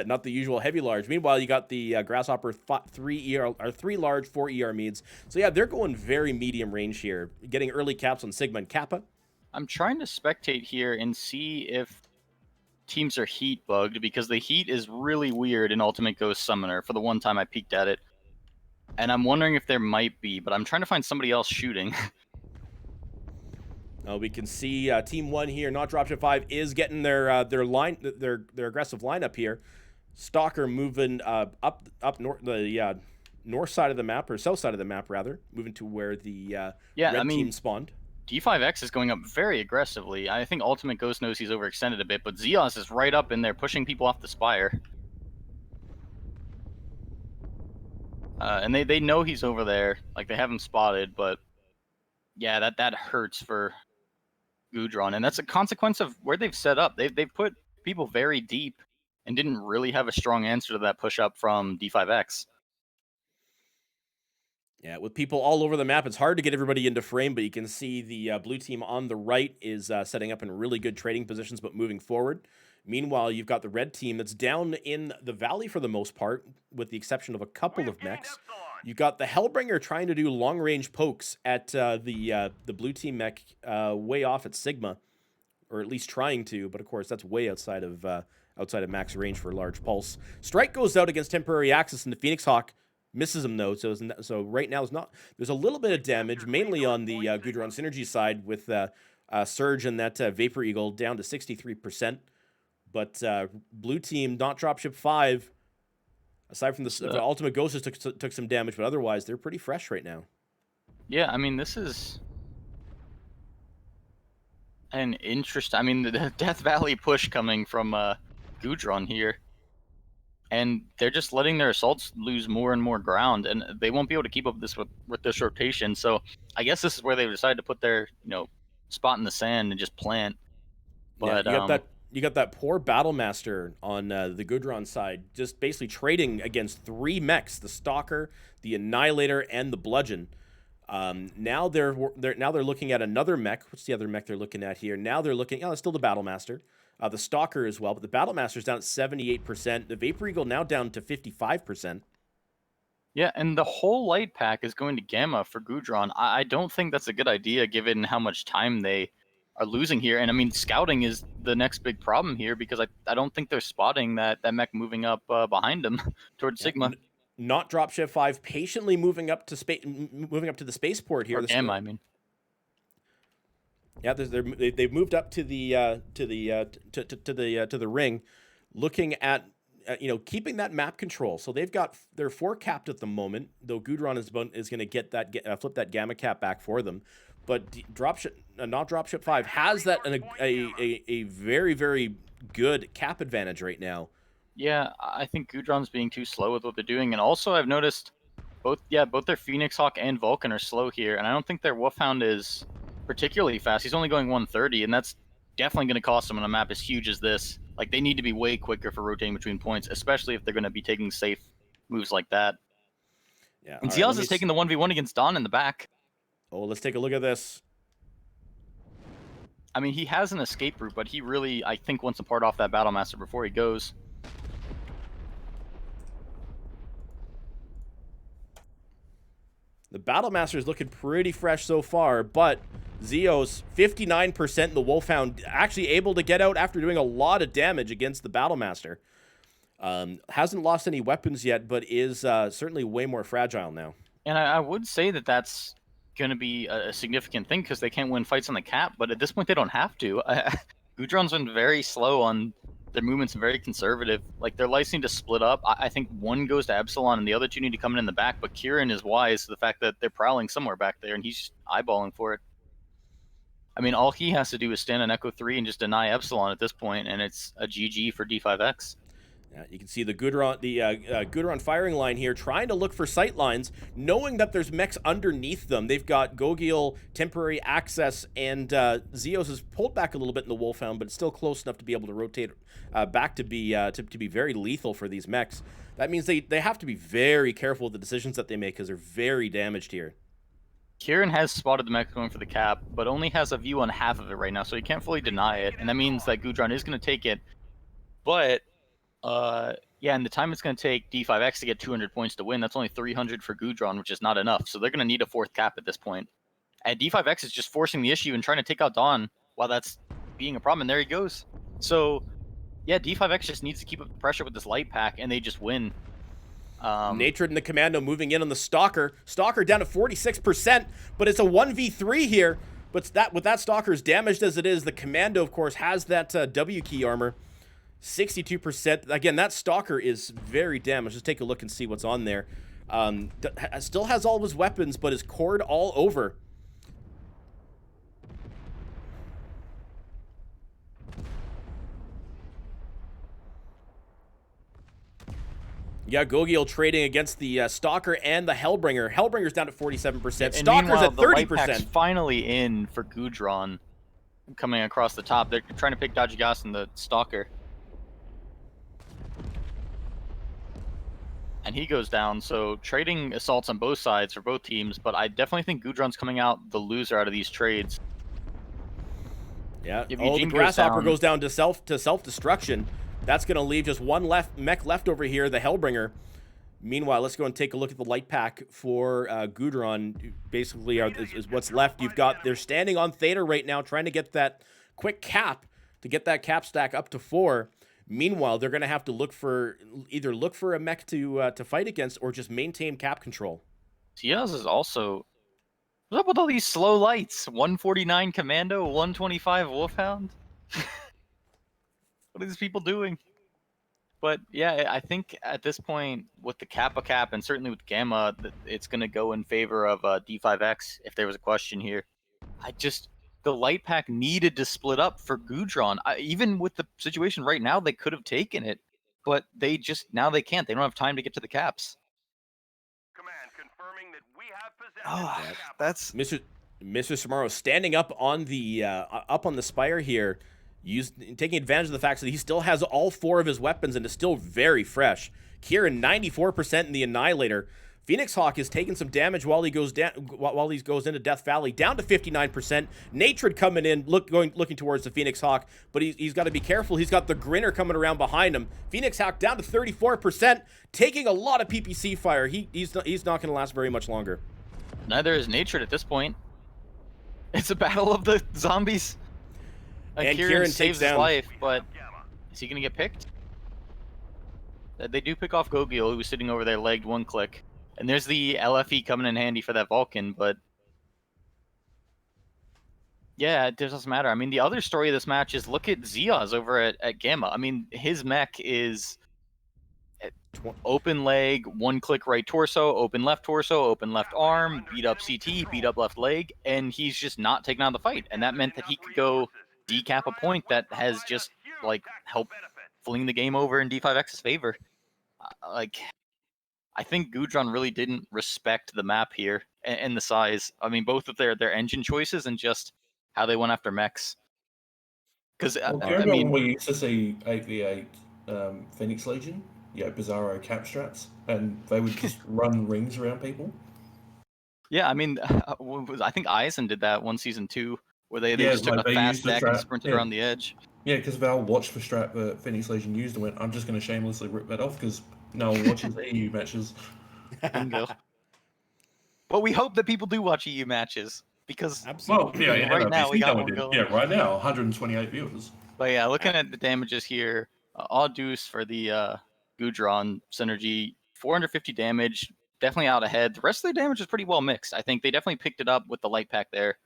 Not the usual heavy large. Meanwhile, you got the Grasshopper 3 large, 4 ER Meads. So yeah, they're going very medium range here, getting early caps on Sigma and Kappa. I'm trying to spectate here and see if teams are heat bugged, because the heat is really weird in Ultimate Ghost Summoner for the one time I peeked at it. And I'm wondering if there might be, but I'm trying to find somebody else shooting. We can see Team 1 here, not Dropship 5, is getting their aggressive lineup here. Stalker moving up north, the north side of the map, or south side of the map rather, moving to where the red team spawned. D5X is going up very aggressively. I think Ultimate Ghost knows he's overextended a bit, but Zeos is right up in there pushing people off the spire. And they know he's over there, like they have him spotted, but yeah, that hurts for Gudron, and that's a consequence of where they've set up. They've put people very deep and didn't really have a strong answer to that push up from D5X. Yeah, with people all over the map, it's hard to get everybody into frame, but you can see the blue team on the right is setting up in really good trading positions, but moving forward. Meanwhile, you've got the red team that's down in the valley for the most part, with the exception of a couple of mechs. You've got the Hellbringer trying to do long-range pokes at the blue team mech way off at Sigma, or at least trying to, but of course that's way outside of max range for large pulse. Strike goes out against temporary access, and the Phoenix Hawk misses him though. So right now there's a little bit of damage, mainly on the Gudron Synergy side with Surge and that Vapor Eagle down to 63%. But blue team, not Dropship 5. Aside from the Ultimate Ghosts took some damage, but otherwise they're pretty fresh right now. Yeah, I mean, this is an interest. I mean, the Death Valley push coming from Gudron here, and they're just letting their assaults lose more and more ground, and they won't be able to keep up this with this rotation. So I guess this is where they decided to put their spot in the sand and just plant. But yeah, you got that poor Battlemaster on the Gudron side, just basically trading against 3 mechs: the Stalker, the Annihilator, and the Bludgeon. Now they're looking at another mech. What's the other mech they're looking at here? Now they're looking. Oh, it's still the Battlemaster, the Stalker as well, but the Battlemaster's down at 78%. The Vapor Eagle now down to 55%. Yeah, and the whole light pack is going to Gamma for Gudron. I don't think that's a good idea given how much time they are losing here. And I mean, scouting is the next big problem here, because I don't think they're spotting that mech moving up behind them towards Sigma. Not Dropship 5 patiently moving up to the spaceport here. Or Gamma, I mean. Yeah, they've moved up to the ring, looking at keeping that map control. So they're 4 capped at the moment, though Gudron is going to get that flip that Gamma cap back for them. But not Dropship 5 has that a very, very good cap advantage right now. Yeah, I think Gudron's being too slow with what they're doing, and also I've noticed both their Phoenix Hawk and Vulcan are slow here, and I don't think their Wolfhound is particularly fast. He's only going 130, and that's definitely going to cost them on a map as huge as this. Like, they need to be way quicker for rotating between points, especially if they're going to be taking safe moves like that. Yeah, and Ziaz is taking the 1v1 against Don in the back. Oh, let's take a look at this. I mean, he has an escape route, but he really, I think, wants to part off that Battlemaster before he goes. The Battlemaster is looking pretty fresh so far, but Zeos 59%. The Wolfhound actually able to get out after doing a lot of damage against the Battlemaster. Hasn't lost any weapons yet, but is certainly way more fragile now. And I would say that that's going to be a significant thing because they can't win fights on the cap, but at this point they don't have to. Gudron's been very slow on their movements and very conservative. Like, they're licensing to split up. I think one goes to Epsilon and the other two need to come in the back, but Kieran is wise to the fact that they're prowling somewhere back there and he's just eyeballing for it. I mean, all he has to do is stand on Echo 3 and just deny Epsilon at this point, and it's a GG for D5X. Yeah, you can see the Gudron firing line here, trying to look for sight lines, knowing that there's mechs underneath them. They've got Gogil, temporary access, and Zeos has pulled back a little bit in the Wolfhound, but it's still close enough to be able to rotate back to be very lethal for these mechs. That means they have to be very careful with the decisions that they make because they're very damaged here. Kieran has spotted the mech going for the cap, but only has a view on half of it right now, so he can't fully deny it, and that means that Gudron is going to take it, but yeah, and the time it's going to take D5X to get 200 points to win, that's only 300 for Gudron, which is not enough. So they're going to need a fourth cap at this point. And D5X is just forcing the issue and trying to take out Dawn while that's being a problem. And there he goes. So, yeah, D5X just needs to keep up the pressure with this light pack, and they just win. Natred and the Commando moving in on the Stalker. Stalker down to 46%, but it's a 1v3 here. But with that Stalker as damaged as it is, the Commando, of course, has that W key armor. 62%. Again, that Stalker is very damaged. Just take a look and see what's on there. Still has all of his weapons, but is cored all over. Yeah, Gogil trading against the Stalker and the Hellbringer. Hellbringer's down to 47%. Stalker's at 30%. The light pack's finally in for Gudron coming across the top. They're trying to pick Dajigas and the Stalker. And he goes down, so trading assaults on both sides for both teams, but I definitely think Gudron's coming out the loser out of these trades. Yeah, the Grasshopper goes down to self-destruction. That's going to leave just one mech left over here, the Hellbringer. Meanwhile, let's go and take a look at the light pack for Gudron. Basically, is what's left. They're standing on Theta right now, trying to get that quick cap, to get that cap stack up to 4. Meanwhile, they're going to have to either look for a mech to fight against or just maintain cap control. Ciaz is also... What's up with all these slow lights? 149 Commando, 125 Wolfhound? What are these people doing? But yeah, I think at this point, with the Kappa cap and certainly with Gamma, it's going to go in favor of D5X, if there was a question here. The light pack needed to split up for Gudron. Even with the situation right now, they could have taken it, but now they can't. They don't have time to get to the caps. Command confirming that we have possession. That's Mr. Samaro standing up on the spire here, taking advantage of the fact that he still has all 4 of his weapons and is still very fresh. Kieran 94% in the Annihilator. Phoenix Hawk is taking some damage while he goes into Death Valley, down to 59%. Natred coming in, looking towards the Phoenix Hawk, but he's got to be careful. He's got the Grinner coming around behind him. Phoenix Hawk down to 34%, taking a lot of PPC fire. He's not going to last very much longer. Neither is Natred at this point. It's a battle of the zombies. And Kieran saves his life, but is he going to get picked? They do pick off Gogil, who was sitting over there, legged one click. And there's the LFE coming in handy for that Vulcan, but yeah, it doesn't matter. I mean, the other story of this match is look at Zeos over at Gamma. I mean, his mech is open leg, one click right torso, open left torso, open left arm, beat up CT, beat up left leg, and he's just not taking on the fight. And that meant that he could go decap a point that has just helped fling the game over in D5X's favor. I think Gudron really didn't respect the map here and the size. I mean, both of their engine choices and just how they went after mechs. Because when we used to see 8v8 Phoenix Legion, Bizarro cap strats, and they would just run rings around people. Yeah, I mean, I think Eisen did that one season 2, where they just took a fast deck and sprinted around the edge. Yeah, because Val watched the strat that Phoenix Legion used and went, I'm just going to shamelessly rip that off because no one watches EU matches. Bingo. But we hope that people do watch EU matches. because Absolutely. Well, yeah, right now we NRBC got no one did. going. Yeah, right now, 128 viewers. But yeah, looking at the damages here, all deuce for the Gudron synergy, 450 damage, definitely out ahead. The rest of the damage is pretty well mixed. I think they definitely picked it up with the light pack there.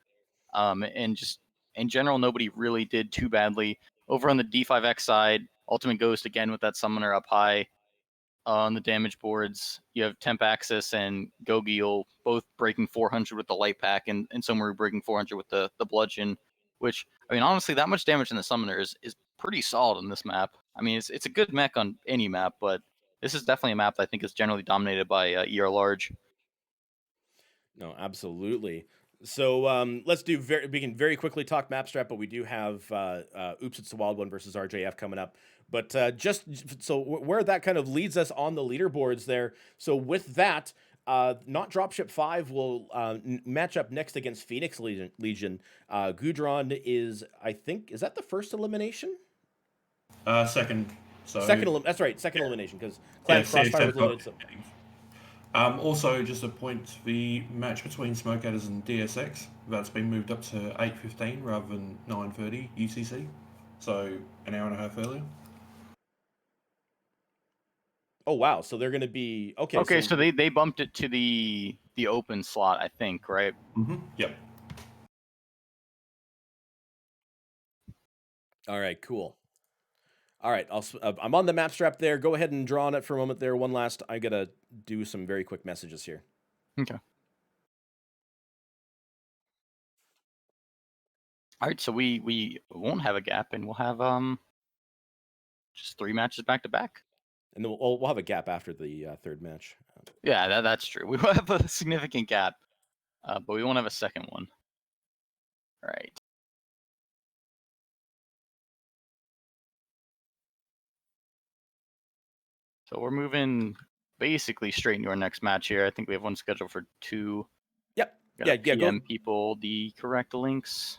And just in general, nobody really did too badly. Over on the D5X side, Ultimate Ghost again with that summoner up high. On the damage boards, you have Temp Axis and Gogil both breaking 400 with the light pack, and Somaru breaking 400 with the bludgeon. Which, I mean, honestly, that much damage in the summoner is pretty solid on this map. I mean, it's a good mech on any map, but this is definitely a map that I think is generally dominated by ER large. No, absolutely. So let's do we can very quickly talk map strap, but we do have Oops, It's the Wild One versus RJF coming up. But just so where that kind of leads us on the leaderboards there. So with that, not Dropship 5 will match up next against Phoenix Legion. Gudron is, I think, is that the first elimination? Second. So That's right, second elimination because yeah, Crossfire was CS10 eliminated. So. Also, just a point: the match between Smoke Adders and DSX that's been moved up to 8:15 rather than 9:30 UTC, so an hour and a half earlier. Oh wow! So they're going to be okay. Okay, so they bumped it to the open slot, I think, right? Yep. All right, cool. All right, I'm on the map strap there. Go ahead and draw on it for a moment there. One last, I gotta do some very quick messages here. Okay. All right, so we won't have a gap, and we'll have just 3 matches back to back. And then we'll have a gap after the third match. Yeah, that's true. We will have a significant gap, but we won't have a second one. All right. So we're moving basically straight into our next match here. I think we have one scheduled for 2. Yep. Gotta Yeah. PM people the correct links.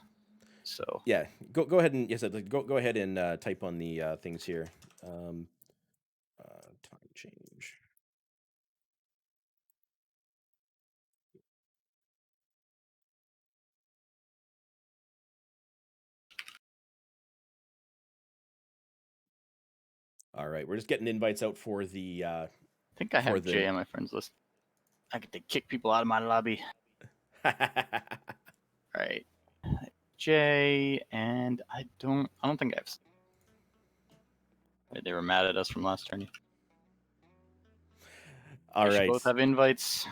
So yeah, go ahead and go ahead and type on the things here. Time change. All right, we're just getting invites out for the. I think I have Jay on my friends list. I get to kick people out of my lobby. All right, Jay, and I don't think I have. They were mad at us from last turn. All right. Both have invites.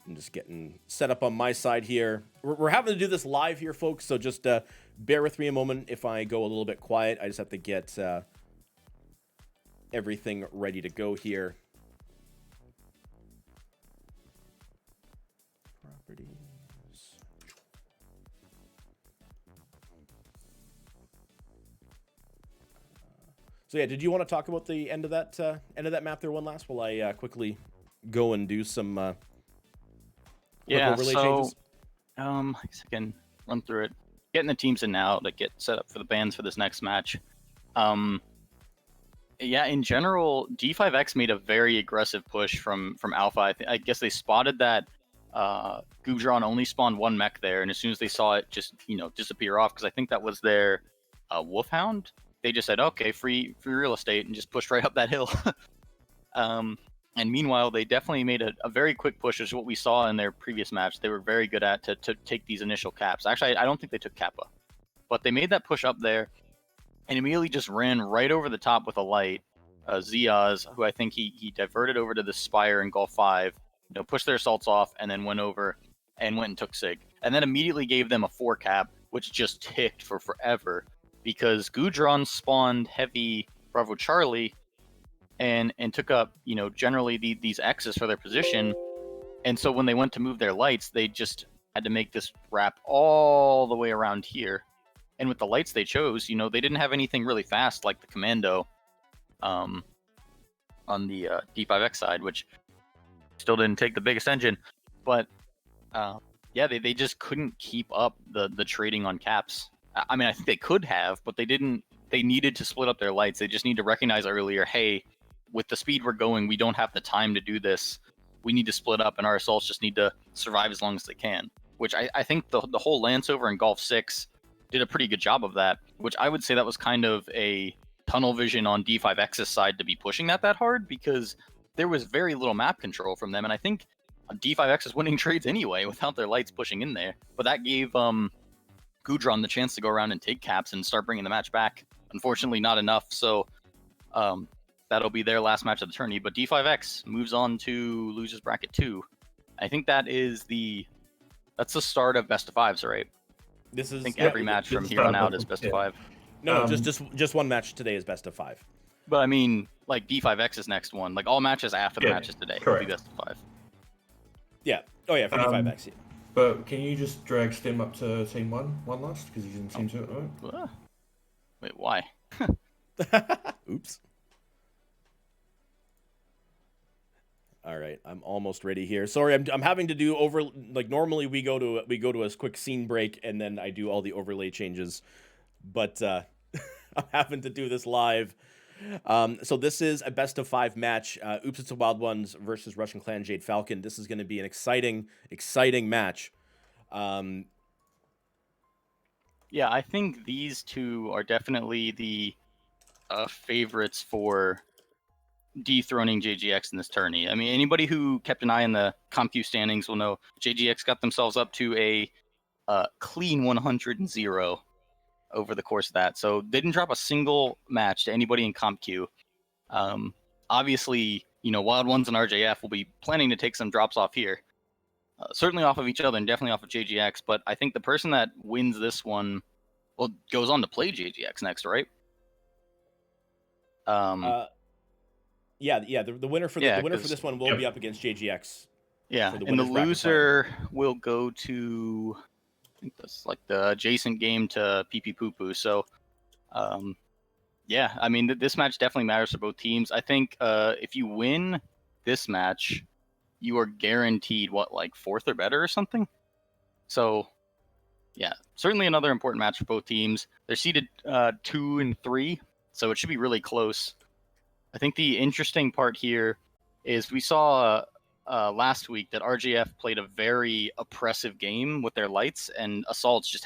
I'm just getting set up on my side here. We're having to do this live here, folks, so just bear with me a moment if I go a little bit quiet. I just have to get everything ready to go here. Properties. So yeah, did you want to talk about the end of that map there one last while I quickly go and do some Yeah, overlay so changes? I guess I can run through it. Getting the teams in now to get set up for the bans for this next match. Yeah, in general, D5X made a very aggressive push from Alpha. I guess they spotted that Gudron only spawned 1 mech there, and as soon as they saw it just disappear off, because I think that was their Wolfhound, they just said, okay, free real estate, and just pushed right up that hill. And meanwhile, they definitely made a very quick push, which is what we saw in their previous match. They were very good at to take these initial caps. Actually, I don't think they took Kappa, but they made that push up there and immediately just ran right over the top with a light. Ziaz, who I think he diverted over to the Spire in Gulf 5, pushed their assaults off, and then went over and went and took Sig. And then immediately gave them a 4 cap, which just ticked for forever because Gudron spawned heavy Bravo Charlie and took up, generally these X's for their position. And so when they went to move their lights, they just had to make this wrap all the way around here. And with the lights they chose, they didn't have anything really fast like the Commando on the D5X side, which still didn't take the biggest engine. But yeah, they just couldn't keep up the trading on caps. I mean, I think they could have, but they didn't. They needed to split up their lights. They just need to recognize earlier, hey, with the speed we're going, we don't have the time to do this. We need to split up, and our assaults just need to survive as long as they can. Which I think the whole Lanceover and Golf 6 did a pretty good job of that, which I would say that was kind of a tunnel vision on D5X's side to be pushing that hard, because there was very little map control from them, and I think D5X is winning trades anyway without their lights pushing in there. But that gave Gudron the chance to go around and take caps and start bringing the match back. Unfortunately, not enough, so that'll be their last match of the tourney. But D5X moves on to losers bracket 2. I think that's the start of best of 5s, right? This is I think every match from here on out is best of 5. No, just one match today is best of 5. But I mean, like D5X's next one, like all matches after the matches today will be best of 5. Yeah. Oh yeah, for D5X. Yeah. But can you just drag Stim up to Team 1 last? Because he's in Team 2 at the moment. Wait, why? Oops. All right, I'm almost ready here. Sorry, I'm having to do normally we go to a quick scene break and then I do all the overlay changes, but I'm having to do this live. So this is a best of 5 match. Oops, It's a Wild Ones versus Russian Clan Jade Falcon. This is going to be an exciting match. Yeah, I think these two are definitely the favorites for dethroning JGX in this tourney. I mean, anybody who kept an eye on the ComQ standings will know JGX got themselves up to a clean 100-0 over the course of that. So they didn't drop a single match to anybody in ComQ. Obviously, Wild Ones and RJF will be planning to take some drops off here. Certainly off of each other and definitely off of JGX, but I think the person that wins this one, goes on to play JGX next, right? Yeah. The winner for the winner for this one will be up against JGX. Yeah, and the loser will go to, I think that's like the adjacent game to PP Poo Poo. So, yeah, I mean, this match definitely matters for both teams. I think if you win this match, you are guaranteed like 4th or better or something. So, yeah, certainly another important match for both teams. They're seeded 2 and 3, so it should be really close. I think the interesting part here is we saw last week that RGF played a very oppressive game with their lights, and Assaults just